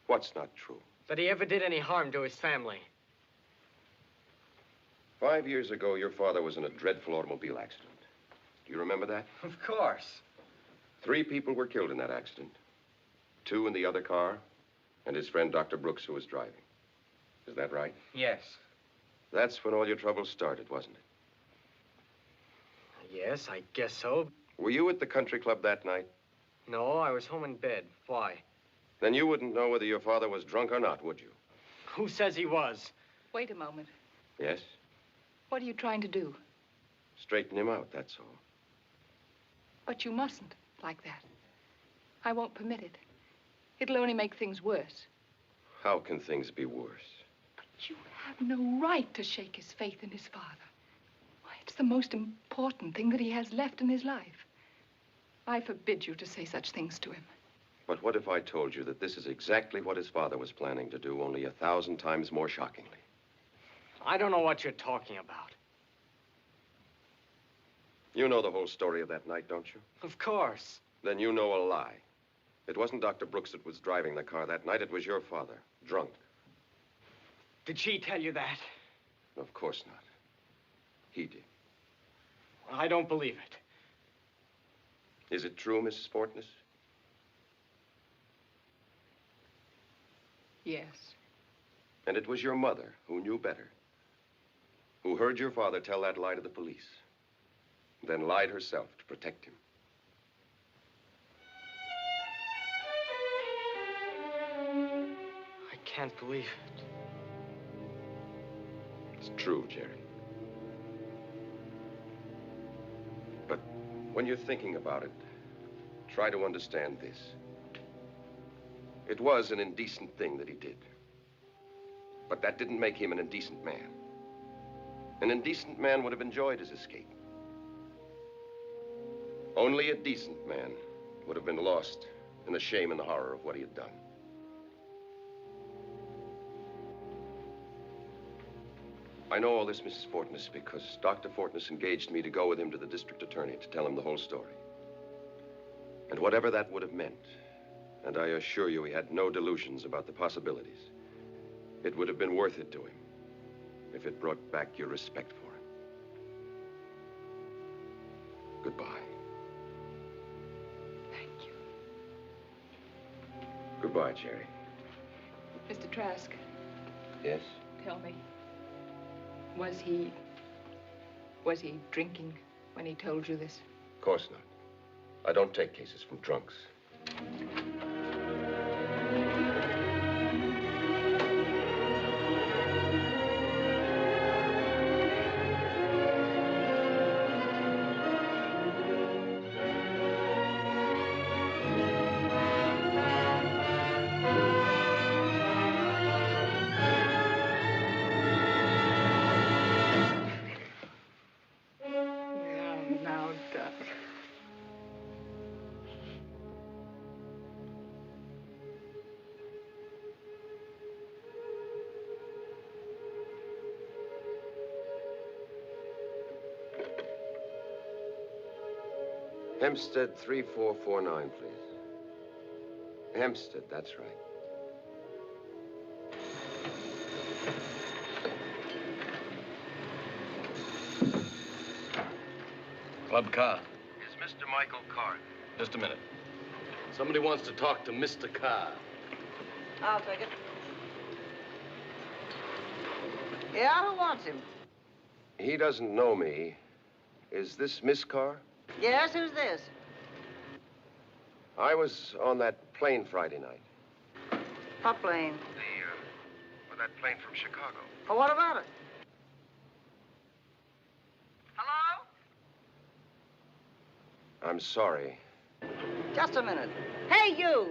What's not true? That he ever did any harm to his family. 5 years ago, your father was in a dreadful automobile accident. Do you remember that? Of course. 3 people were killed in that accident. 2 in the other car, and his friend, Dr. Brooks, who was driving. Is that right? Yes. That's when all your trouble started, wasn't it? Yes, I guess so. Were you at the country club that night? No, I was home in bed. Why? Then you wouldn't know whether your father was drunk or not, would you? Who says he was? Wait a moment. Yes? What are you trying to do? Straighten him out, that's all. But you mustn't like that. I won't permit it. It'll only make things worse. How can things be worse? But you have no right to shake his faith in his father. Why, it's the most important thing that he has left in his life. I forbid you to say such things to him. But what if I told you that this is exactly what his father was planning to do, only 1,000 times more shockingly? I don't know what you're talking about. You know the whole story of that night, don't you? Of course. Then you know a lie. It wasn't Dr. Brooks that was driving the car that night. It was your father, drunk. Did she tell you that? Of course not. He did. I don't believe it. Is it true, Mrs. Fortness? Yes. And it was your mother, who knew better, who heard your father tell that lie to the police, then lied herself to protect him. can't believe it. It's true, Jerry. But when you're thinking about it, try to understand this. It was an indecent thing that he did. But that didn't make him an indecent man. An indecent man would have enjoyed his escape. Only a decent man would have been lost in the shame and the horror of what he had done. I know all this, Mrs. Fortness, because Dr. Fortness engaged me to go with him to the district attorney to tell him the whole story. And whatever that would have meant, and I assure you he had no delusions about the possibilities, it would have been worth it to him if it brought back your respect for him. Goodbye. Thank you. Goodbye, Jerry. Mr. Trask, Yes? tell me, was he drinking when he told you this? Of course not. I don't take cases from drunks. Now, Doc. Hempstead 3449, please. Hempstead, that's right. Club car. Is Mr. Michael Carr? Just a minute. Somebody wants to talk to Mr. Carr. I'll take it. Yeah, who wants him? He doesn't know me. Is this Miss Carr? Yes, who's this? I was on that plane Friday night. What plane? That plane from Chicago. Oh, what about it? Hello? I'm sorry. Just a minute. Hey, you!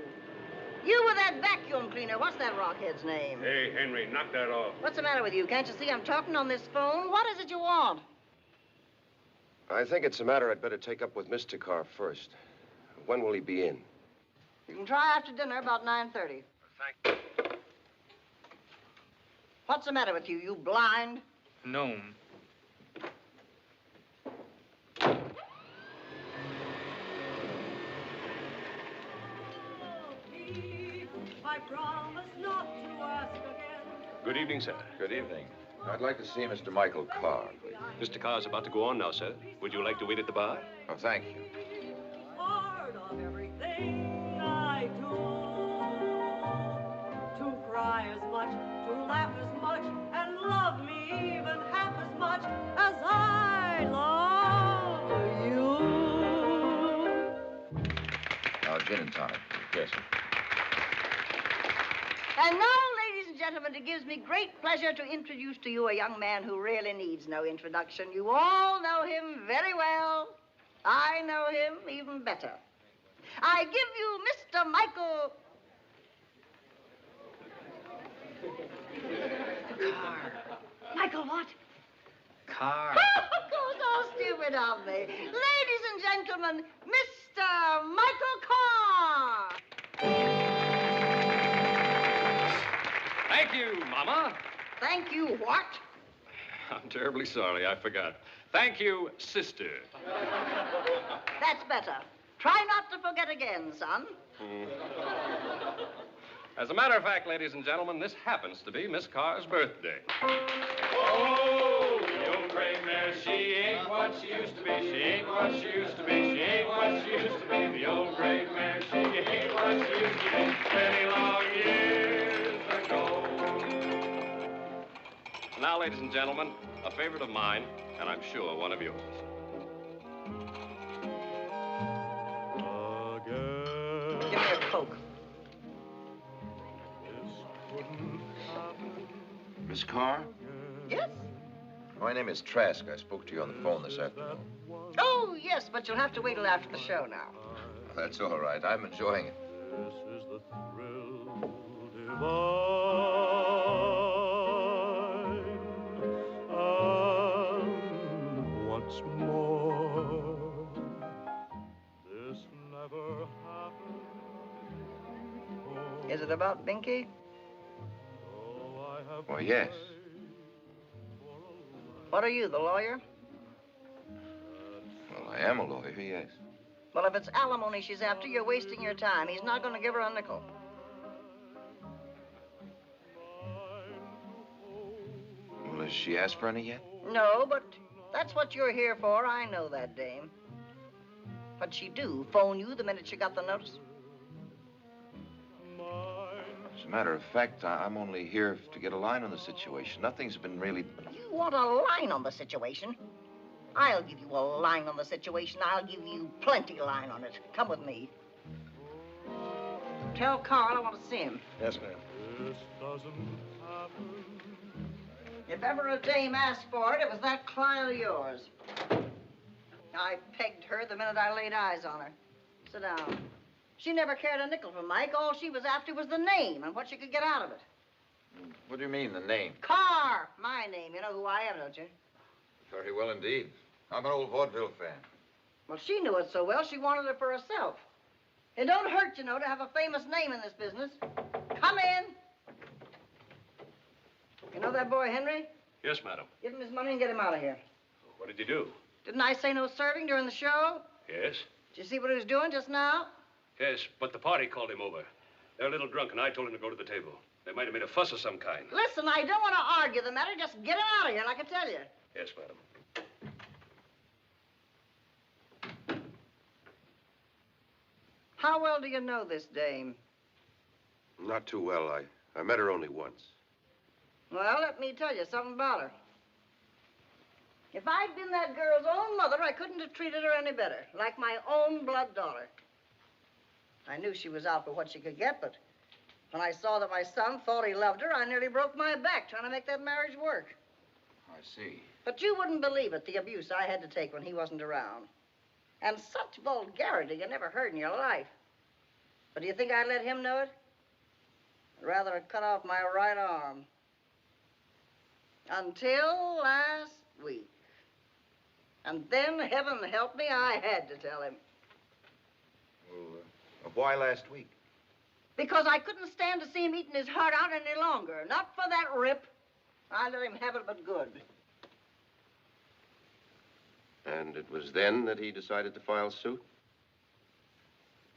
You with that vacuum cleaner. What's that rockhead's name? Hey, Henry, knock that off. What's the matter with you? Can't you see I'm talking on this phone? What is it you want? I think it's a matter I'd better take up with Mr. Carr first. When will he be in? You can try after dinner, about 9:30. Thank you. What's the matter with you? You blind? No. I promise not to ask again. Good evening, sir. Good evening. I'd like to see Mr. Michael Carr, please. Mr. Carr's about to go on now, sir. Would you like to wait at the bar? Oh, thank you. Part of everything I do. To cry as much, to laugh as much, and love me even half as much as I love you. Gin and tonic. Yes, sir. And now, ladies and gentlemen, it gives me great pleasure to introduce to you a young man who really needs no introduction. You all know him very well. I know him even better. I give you Mr. Michael... Carr. Michael what? Carr. Oh, so stupid of me. Ladies and gentlemen, Mr. Michael Carr. Thank you, Mama. Thank you, what? I'm terribly sorry. I forgot. Thank you, sister. That's better. Try not to forget again, son. As a matter of fact, ladies and gentlemen, this happens to be Miss Carr's birthday. Oh, the old gray mare, she ain't what she used to be. She ain't what she used to be. She ain't what she used to be. The old gray mare, she ain't what she used to be. Many long years ago. Now, ladies and gentlemen, a favorite of mine, and I'm sure one of yours. Give me a Coke. Miss Carr? Yes? My name is Trask. I spoke to you on the phone this afternoon. Oh, yes, but you'll have to wait till after the show now. That's all right. I'm enjoying it. This is the thrill divine. And once more, this never happened before. Is it about Binky? Well, yes. What are you, the lawyer? Well, I am a lawyer, yes. Well, if it's alimony she's after, you're wasting your time. He's not going to give her a nickel. Well, has she asked for any yet? No, but that's what you're here for. I know that, dame. What'd she do? Phone you the minute she got the notice? As a matter of fact, I'm only here to get a line on the situation. Nothing's been really... You want a line on the situation? I'll give you a line on the situation. I'll give you plenty line on it. Come with me. Tell Carl I want to see him. Yes, ma'am. This doesn't happen. If ever a dame asked for it, it was that client of yours. I pegged her the minute I laid eyes on her. Sit down. She never cared a nickel for Mike. All she was after was the name and what she could get out of it. What do you mean, the name? Carr, my name. You know who I am, don't you? Very well indeed. I'm an old vaudeville fan. Well, she knew it so well, she wanted it for herself. It don't hurt, you know, to have a famous name in this business. Come in. You know that boy, Henry? Yes, madam. Give him his money and get him out of here. What did you do? Didn't I say no serving during the show? Yes. Did you see what he was doing just now? Yes, but the party called him over. They're a little drunk, and I told him to go to the table. They might have made a fuss of some kind. Listen, I don't want to argue the matter. Just get him out of here, like I tell you. Yes, madam. How well do you know this dame? Not too well. I met her only once. Well, let me tell you something about her. If I'd been that girl's own mother, I couldn't have treated her any better. Like my own blood daughter. I knew she was out for what she could get, but when I saw that my son thought he loved her, I nearly broke my back trying to make that marriage work. I see. But you wouldn't believe it, the abuse I had to take when he wasn't around. And such vulgarity you never heard in your life. But do you think I'd let him know it? I'd rather have cut off my right arm. Until last week. And then, heaven help me, I had to tell him. Well, why last week? Because I couldn't stand to see him eating his heart out any longer. Not for that rip. I let him have it but good. And it was then that he decided to file suit?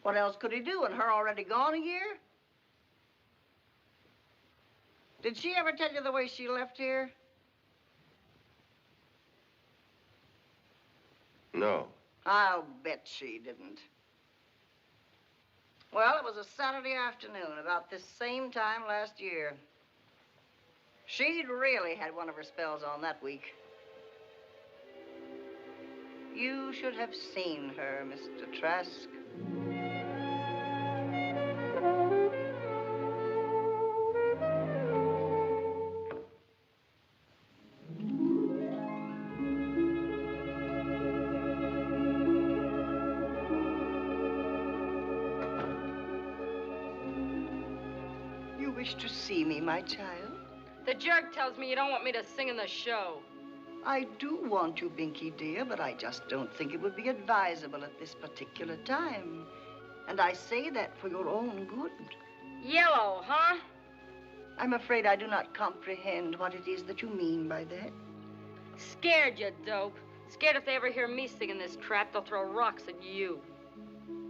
What else could he do, and her already gone a year? Did she ever tell you the way she left here? No. I'll bet she didn't. Well, it was a Saturday afternoon, about this same time last year. She'd really had one of her spells on that week. You should have seen her, Mr. Trask. You wish to see me, my child? The jerk tells me you don't want me to sing in the show. I do want you, Binky, dear, but I just don't think it would be advisable at this particular time. And I say that for your own good. Yellow, huh? I'm afraid I do not comprehend what it is that you mean by that. Scared, you dope. Scared if they ever hear me singing this crap, they'll throw rocks at you.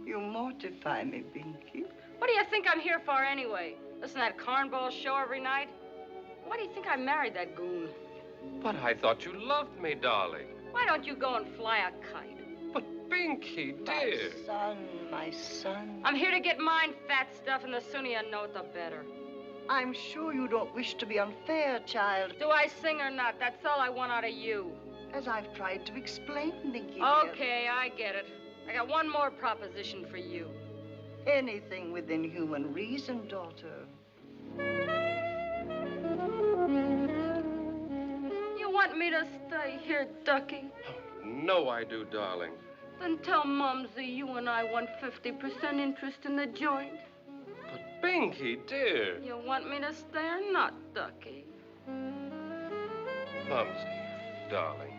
You mortify me, Binky. What do you think I'm here for anyway? Listen to that cornball show every night? Why do you think I married that goon? But I thought you loved me, darling. Why don't you go and fly a kite? But, Binky, dear. My son. I'm here to get mine, fat stuff, and the sooner you know it, the better. I'm sure you don't wish to be unfair, child. Do I sing or not? That's all I want out of you. As I've tried to explain, Binky. Okay, I get it. I got one more proposition for you. Anything within human reason, daughter. want me to stay here, Ducky? No, I do, darling. Then tell Mumsy you and I want 50% interest in the joint. But, Binky, dear. You want me to stay or not, Ducky? Mumsy, darling,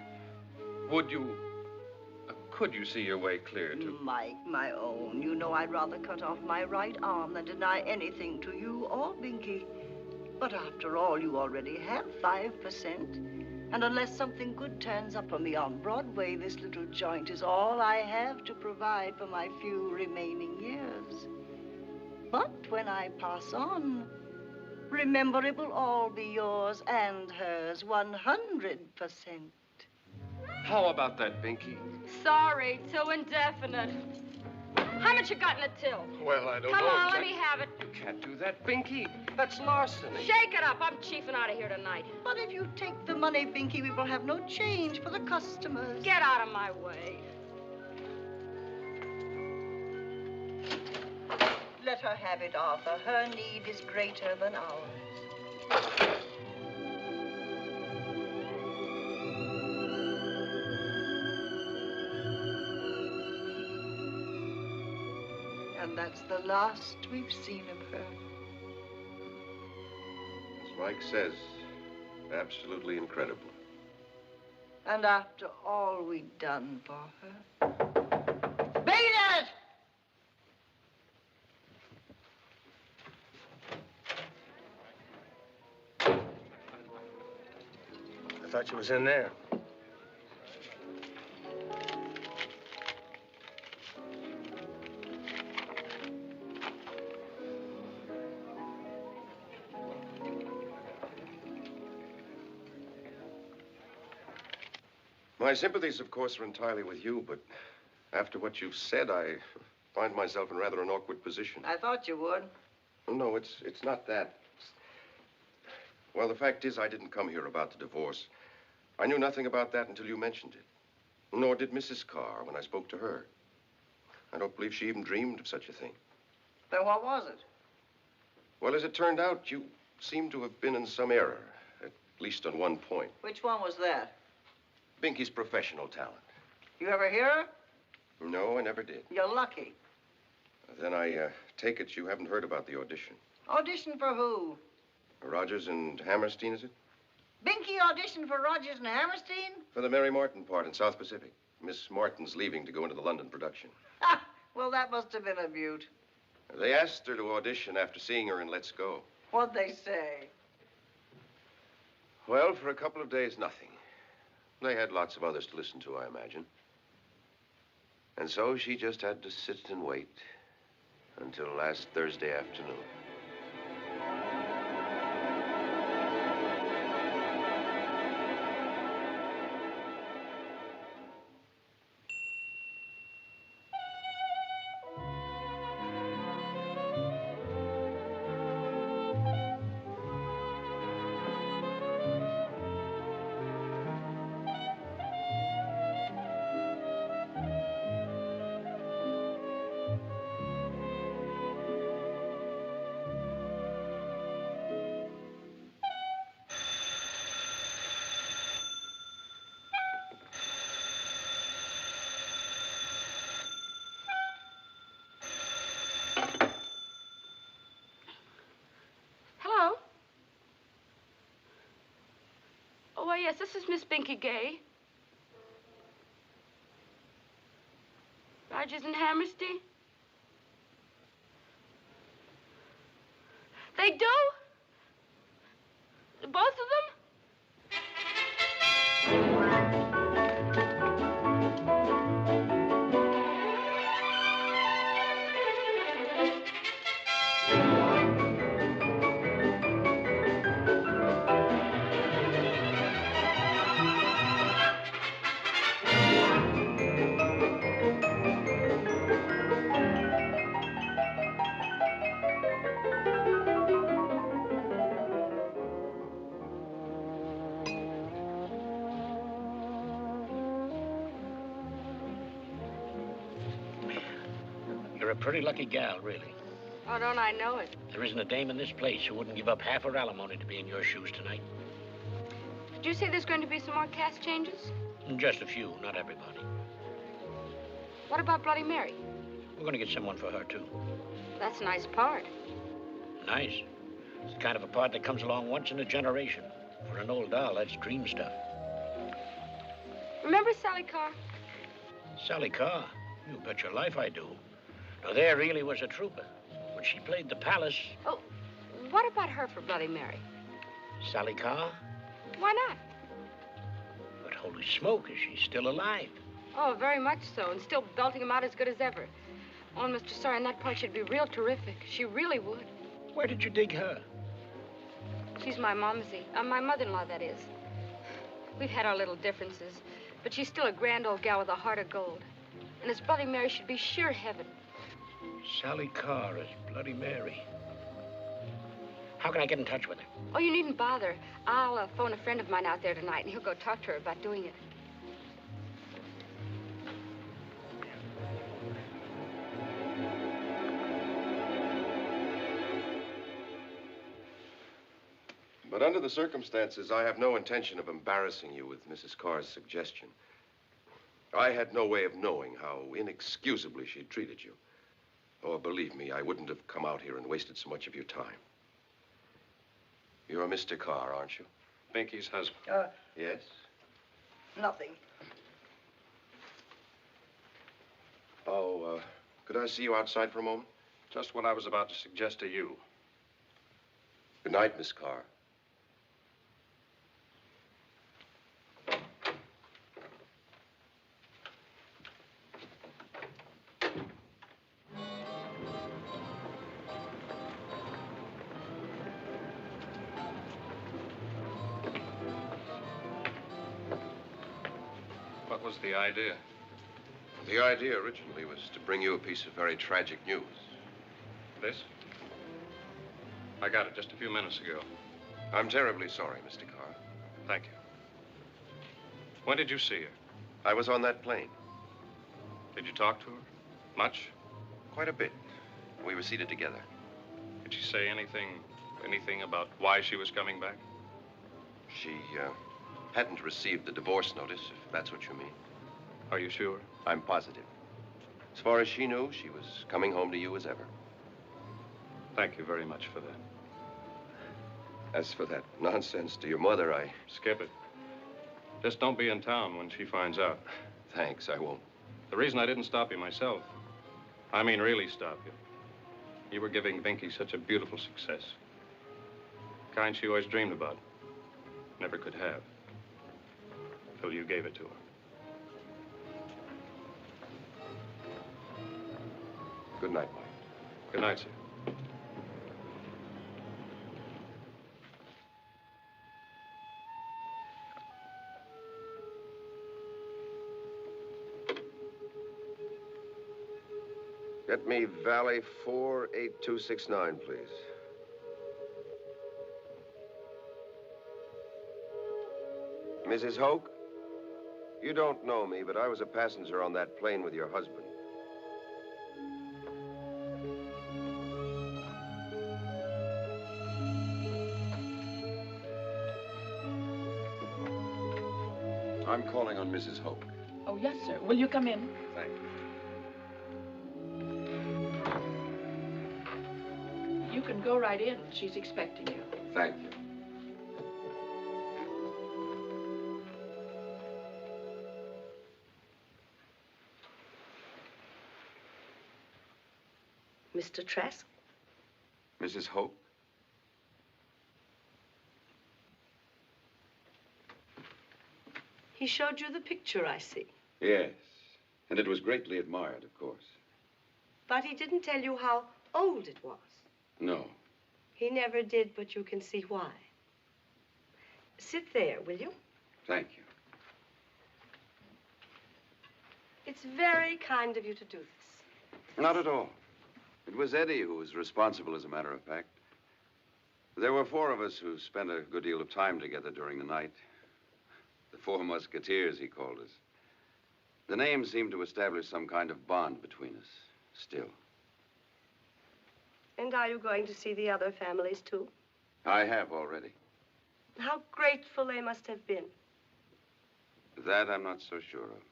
could you see your way clear to... Mike, my own, you know I'd rather cut off my right arm than deny anything to you or Binky. But after all, you already have 5%. And unless something good turns up for me on Broadway, this little joint is all I have to provide for my few remaining years. But when I pass on, remember it will all be yours and hers 100%. How about that, Binky? Sorry, too indefinite. How much you got in the till? Well, I don't Come know. on, let me have it. You can't do that, Binky. That's larceny. Shake it up. I'm chiefing out of here tonight. But if you take the money, Binky, we will have no change for the customers. Get out of my way. Let her have it, Arthur. Her need is greater than ours. And that's the last we've seen of her. As Mike says, absolutely incredible. And after all we'd done for her. Beat it! I thought you was in there. My sympathies, of course, are entirely with you, but after what you've said, I find myself in rather an awkward position. I thought you would. No, it's not that. Well, the fact is, I didn't come here about the divorce. I knew nothing about that until you mentioned it. Nor did Mrs. Carr when I spoke to her. I don't believe she even dreamed of such a thing. Then what was it? Well, as it turned out, you seem to have been in some error, at least on one point. Which one was that? Binky's professional talent. You ever hear her? No, I never did. You're lucky. Then I take it you haven't heard about the audition. Audition for who? Rogers and Hammerstein, is it? Binky auditioned for Rogers and Hammerstein? For the Mary Martin part in South Pacific. Miss Martin's leaving to go into the London production. Ha! Well, that must have been a beaut. They asked her to audition after seeing her in Let's Go. What'd they say? Well, for a couple of days, nothing. They had lots of others to listen to, I imagine. And so she just had to sit and wait until last Thursday afternoon. Oh, yes, this is Miss Binky Gay. Rogers and Hammerstein? They do? Both of them? You're a pretty lucky gal, really. Oh, don't I know it? There isn't a dame in this place who wouldn't give up half her alimony to be in your shoes tonight. Did you say there's going to be some more cast changes? Just a few, not everybody. What about Bloody Mary? We're going to get someone for her, too. That's a nice part. Nice. It's the kind of a part that comes along once in a generation. For an old doll, that's dream stuff. Remember Sally Carr? Sally Carr? You bet your life I do. Now, there really was a trooper. When she played the Palace... Oh, what about her for Bloody Mary? Sally Carr? Why not? But holy smoke, is she still alive? Oh, very much so, and still belting him out as good as ever. Oh, and Mr. Sawyer, that part should be real terrific. She really would. Where did you dig her? She's my momsy. My mother-in-law, that is. We've had our little differences, but she's still a grand old gal with a heart of gold. And as Bloody Mary should be sheer heaven. Sally Carr as Bloody Mary. How can I get in touch with her? Oh, you needn't bother. I'll phone a friend of mine out there tonight, and he'll go talk to her about doing it. But under the circumstances, I have no intention of embarrassing you with Mrs. Carr's suggestion. I had no way of knowing how inexcusably she treated you. Oh, believe me, I wouldn't have come out here and wasted so much of your time. You're Mr. Carr, aren't you? Binky's husband. Yes? Nothing. Oh, could I see you outside for a moment? Just what I was about to suggest to you. Good night, Miss Carr. What was the idea? The idea originally was to bring you a piece of very tragic news. This? I got it just a few minutes ago. I'm terribly sorry, Mr. Carr. Thank you. When did you see her? I was on that plane. Did you talk to her? Much? Quite a bit. We were seated together. Did she say anything about why she was coming back? She, hadn't received the divorce notice, if that's what you mean. Are you sure? I'm positive. As far as she knew, she was coming home to you as ever. Thank you very much for that. As for that nonsense to your mother, I... Skip it. Just don't be in town when she finds out. Thanks, I won't. The reason I didn't stop you myself, I mean really stop you. You were giving Binky such a beautiful success. The kind she always dreamed about. Never could have. Till you gave it to her. Good night, Mike. Good night, sir. Get me Valley 48269, please. Mrs. Hoke, you don't know me, but I was a passenger on that plane with your husband. I'm calling on Mrs. Hoke. Oh, yes, sir. Will you come in? Thank you. You can go right in. She's expecting you. Thank you. Mr. Trask? Mrs. Hoke? He showed you the picture, I see. Yes, and it was greatly admired, of course. But he didn't tell you how old it was. No. He never did, but you can see why. Sit there, will you? Thank you. It's very kind of you to do this. Not at all. It was Eddie who was responsible, as a matter of fact. There were four of us who spent a good deal of time together during the night. The Four Musketeers, he called us. The name seemed to establish some kind of bond between us, still. And are you going to see the other families, too? I have already. How grateful they must have been. That I'm not so sure of.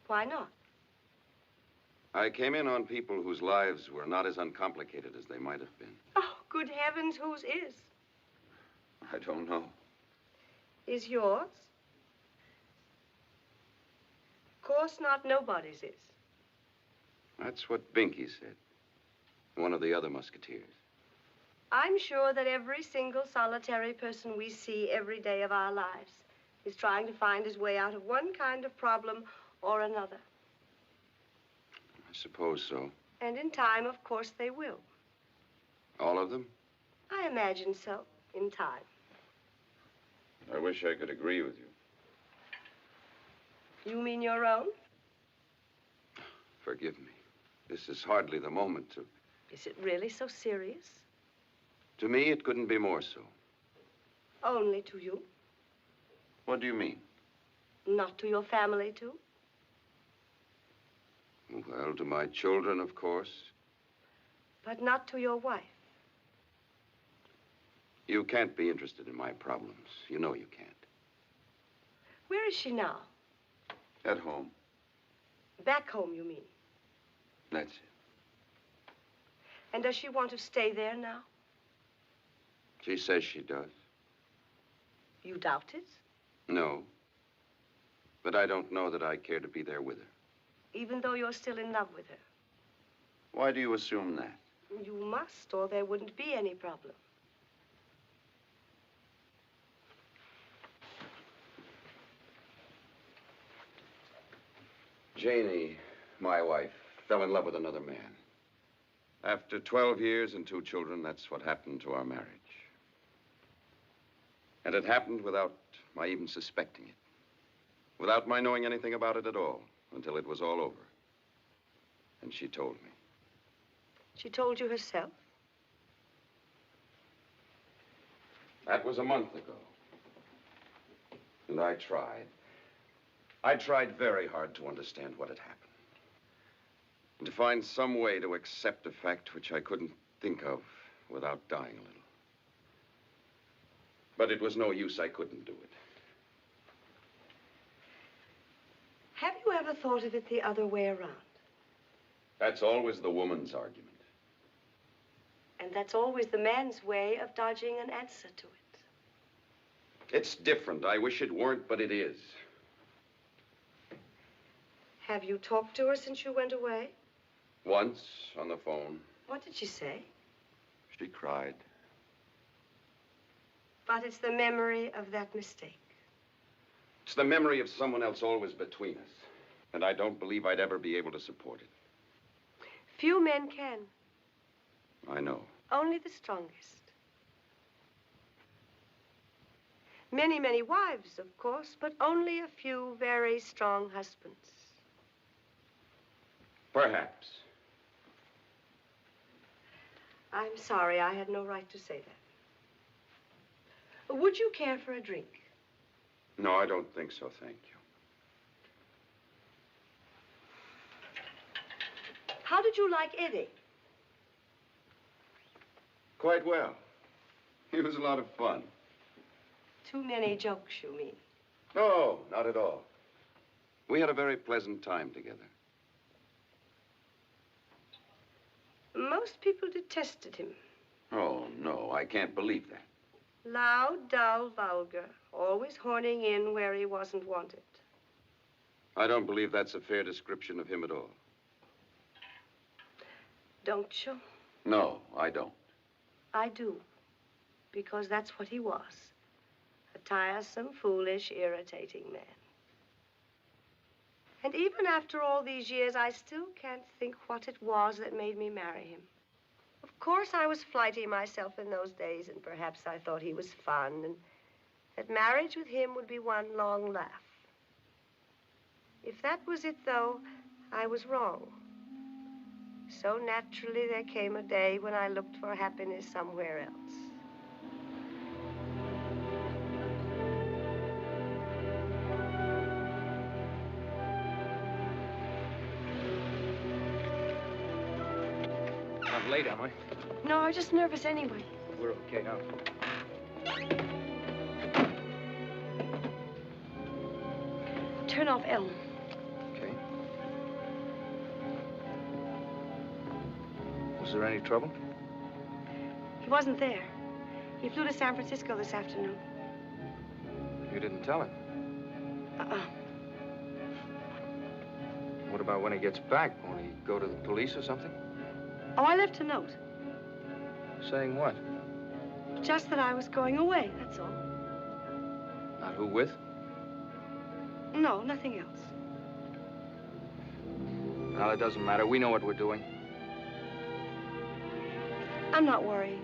Why not? I came in on people whose lives were not as uncomplicated as they might have been. Oh, good heavens, whose is? I don't know. Is yours? Of course not, nobody's is. That's what Binky said. One of the other musketeers. I'm sure that every single solitary person we see every day of our lives is trying to find his way out of one kind of problem or another. I suppose so. And in time, of course, they will. All of them? I imagine so, in time. I wish I could agree with you. You mean your own? Forgive me. This is hardly the moment to... Is it really so serious? To me, it couldn't be more so. Only to you? What do you mean? Not to your family, too? Well, to my children, of course. But not to your wife? You can't be interested in my problems. You know you can't. Where is she now? At home. Back home, you mean? That's it. And does she want to stay there now? She says she does. You doubt it? No. But I don't know that I care to be there with her. Even though you're still in love with her? Why do you assume that? You must, or there wouldn't be any problem. Janie, my wife, fell in love with another man. After 12 years and 2 children, that's what happened to our marriage. And it happened without my even suspecting it. Without my knowing anything about it at all, until it was all over. And she told me. She told you herself? That was a month ago. And I tried. I tried very hard to understand what had happened. And to find some way to accept a fact which I couldn't think of without dying a little. But it was no use. I couldn't do it. Have you ever thought of it the other way around? That's always the woman's argument. And that's always the man's way of dodging an answer to it. It's different. I wish it weren't, but it is. Have you talked to her since you went away? Once, on the phone. What did she say? She cried. But it's the memory of that mistake. It's the memory of someone else always between us. And I don't believe I'd ever be able to support it. Few men can. I know. Only the strongest. Many, many wives, of course, but only a few very strong husbands. Perhaps. I'm sorry, I had no right to say that. Would you care for a drink? No, I don't think so, thank you. How did you like Eddie? Quite well. He was a lot of fun. Too many jokes, you mean? No, not at all. We had a very pleasant time together. Most people detested him. Oh, no, I can't believe that. Loud, dull, vulgar, always horning in where he wasn't wanted. I don't believe that's a fair description of him at all. Don't you? No, I don't. I do, because that's what he was. A tiresome, foolish, irritating man. And even after all these years, I still can't think what it was that made me marry him. Of course, I was flighty myself in those days, and perhaps I thought he was fun, and that marriage with him would be one long laugh. If that was it, though, I was wrong. So naturally, there came a day when I looked for happiness somewhere else. Not late, am I? No, I'm just nervous anyway. We're okay now. turn off Elm. Okay. Was there any trouble? He wasn't there. He flew to San Francisco this afternoon. You didn't tell him. Uh-uh. What about when he gets back? Won't he go to the police or something? Oh, I left a note. Saying what? Just that I was going away, that's all. Not who with? No, nothing else. Well, it doesn't matter. We know what we're doing. I'm not worrying.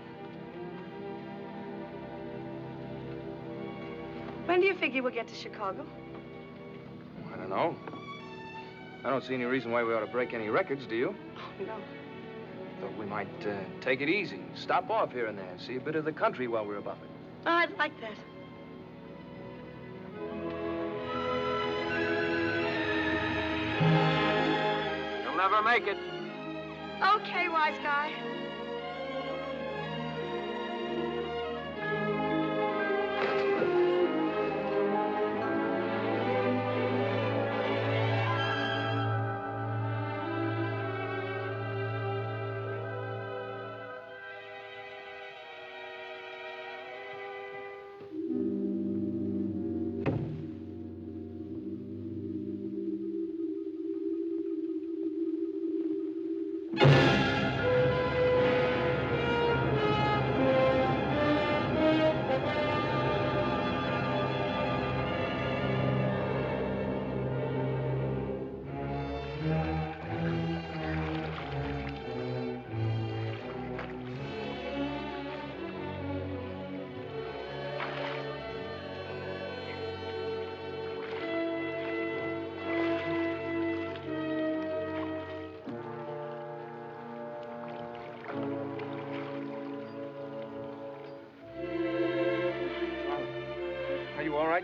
When do you figure we'll get to Chicago? I don't know. I don't see any reason why we ought to break any records, do you? Oh, no. Thought we might take it easy, stop off here and there, see a bit of the country while we're above it. Oh, I'd like that. You'll never make it. Okay, wise guy.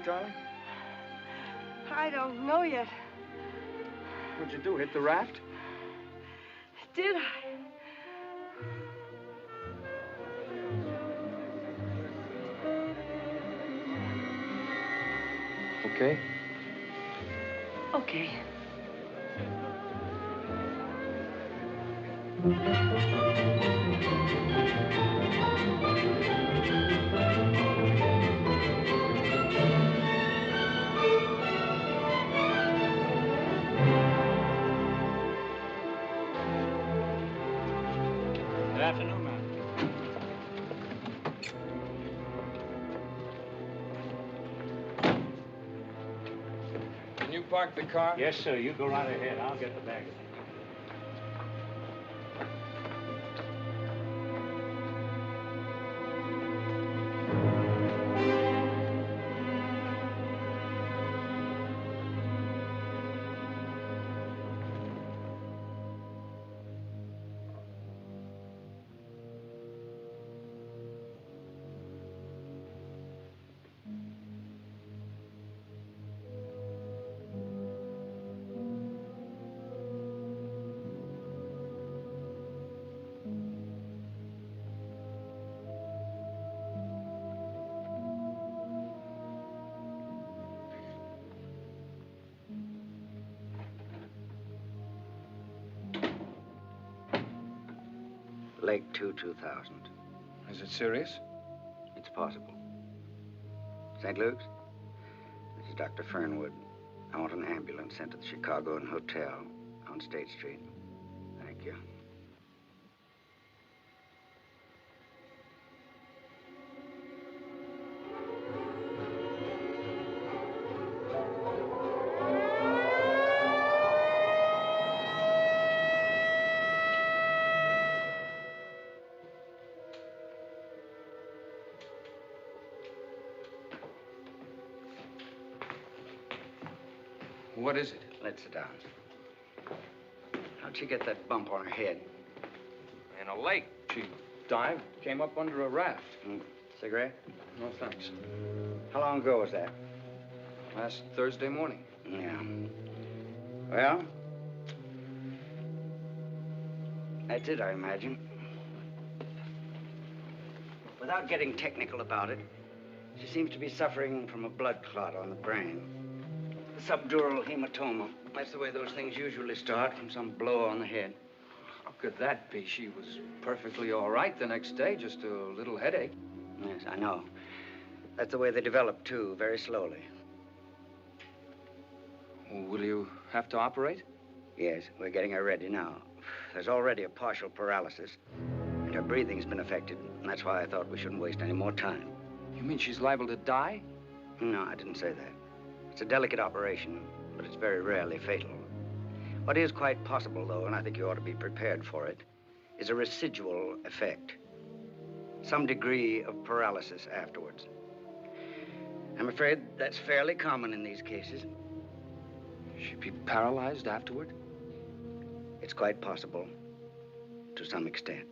Darling? I don't know yet. What'd you do, hit the raft? Did I? Okay. Okay. Good afternoon, ma'am. Can you park the car? Yes, sir. You go right ahead. I'll get the baggage. Lake 2000. Is it serious? It's possible. St. Luke's? This is Dr. Fernwood. I want an ambulance sent to the Chicago Hotel on State Street. Thank you. What is it? Let's sit down. How'd she get that bump on her head? In a lake. She dived, came up under a raft. Cigarette? No, thanks. How long ago was that? Last Thursday morning. Yeah. Well, that's it, I imagine. Without getting technical about it, she seems to be suffering from a blood clot on the brain. subdural hematoma. That's the way those things usually start, from some blow on the head. How could that be? She was perfectly all right the next day, just a little headache. Yes, I know. That's the way they develop, too, very slowly. Will you have to operate? Yes, we're getting her ready now. There's already a partial paralysis, and her breathing's been affected, and that's why I thought we shouldn't waste any more time. You mean she's liable to die? No, I didn't say that. It's a delicate operation, but it's very rarely fatal. What is quite possible, though, and I think you ought to be prepared for it, is a residual effect. Some degree of paralysis afterwards. I'm afraid that's fairly common in these cases. She'd be paralyzed afterward? It's quite possible, to some extent.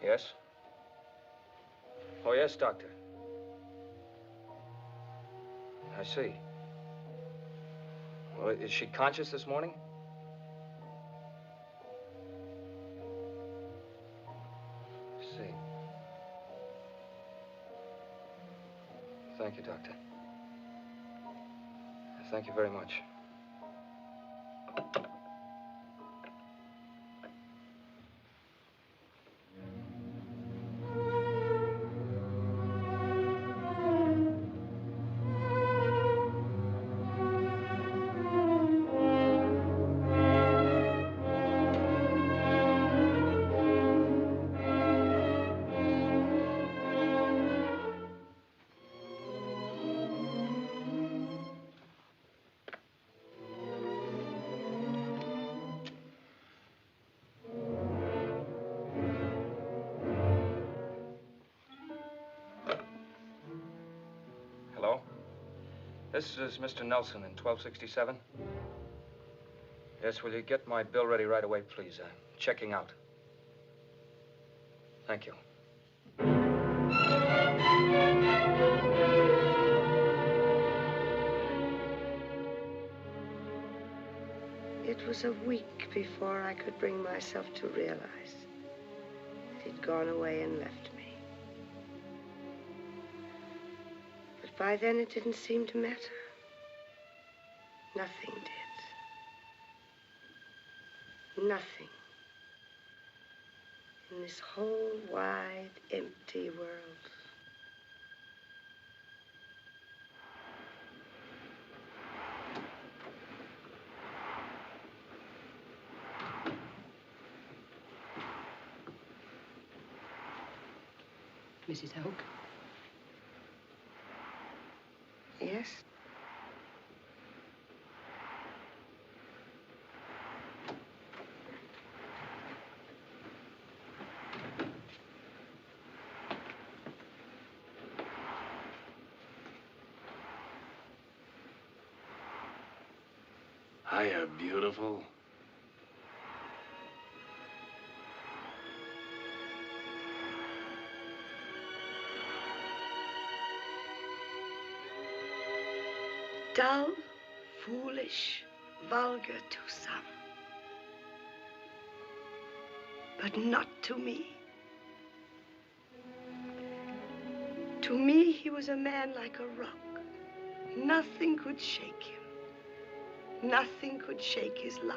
Yes? Oh, yes, Doctor. I see. Well, is she conscious this morning? I see. Thank you, Doctor. Thank you very much. This is Mr. Nelson in 1267. Yes, will you get my bill ready right away, please? Checking out. Thank you. It was a week before I could bring myself to realize that he'd gone away and left me. By then, it didn't seem to matter. Nothing did. Nothing. In this whole wide, empty world. Mrs. Hoke? Yes? Hiya, beautiful. Dull, foolish, vulgar to some. But not to me. To me, he was a man like a rock. Nothing could shake him. Nothing could shake his love.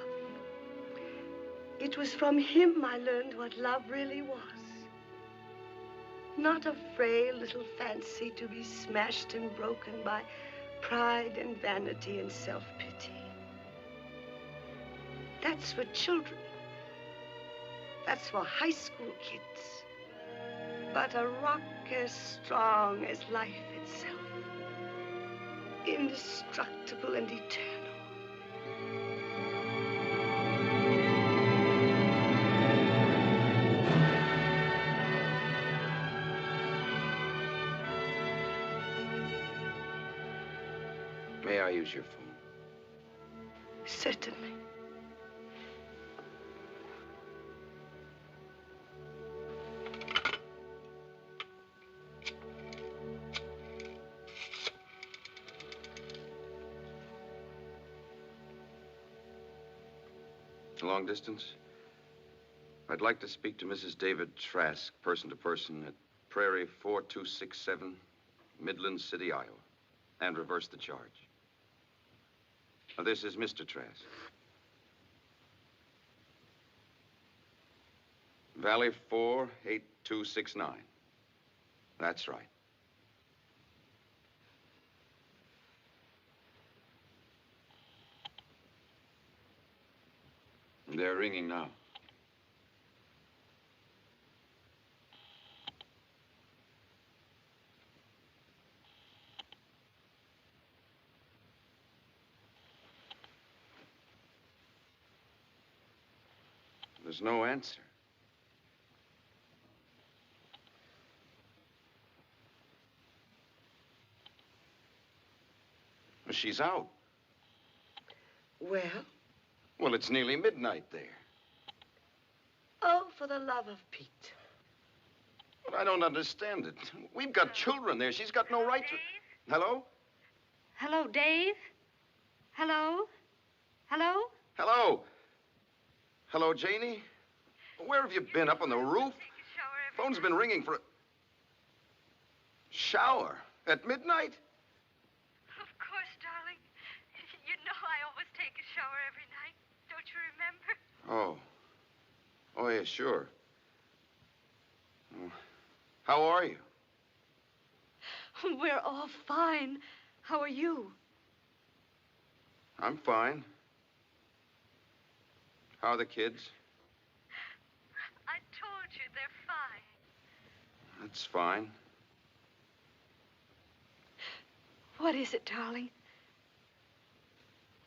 It was from him I learned what love really was. Not a frail little fancy to be smashed and broken by pride and vanity and self-pity. That's for children. That's for high school kids. But a rock as strong as life itself. Indestructible and eternal. May I use your phone? Certainly. Long distance? I'd like to speak to Mrs. David Trask, person to person, at Prairie 4267, Midland City, Iowa, and reverse the charge. Now, this is Mr. Trask. Valley 48269. That's right. They're ringing now. There's no answer. Well, she's out. Well? Well, it's nearly midnight there. Oh, for the love of Pete. Well, I don't understand it. We've got children there. She's got no right to... Hello? Hello, Dave? Hello? Hello? Hello? Hello, Janie? Where have you been? Up on the roof? Phone's been ringing for a... Shower? At midnight? Of course, darling. You know I always take a shower every night. Don't you remember? Oh. Oh, yeah, sure. Oh. How are you? We're all fine. How are you? I'm fine. How are the kids? I told you they're fine. That's fine. What is it, darling?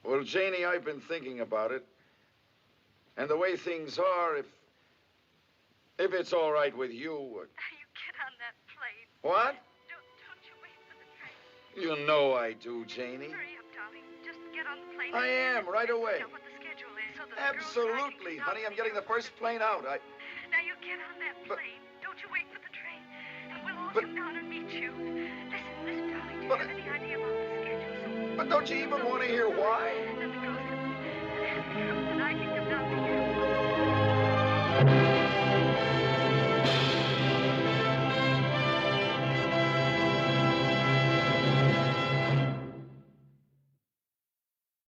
Well, Janie, I've been thinking about it. And the way things are, if it's all right with you... You get on that plane. What? Don't you wait for the train. You know I do, Janie. Hurry up, darling. Just get on the plane. I am, right away. Find out what the schedule is so that the Absolutely, honey. I'm getting the first plane out. Now you get on that plane. Don't you wait for the train. And we'll all come down and meet you. Listen, darling. Do you have any idea about the schedule? But don't you even want to hear why?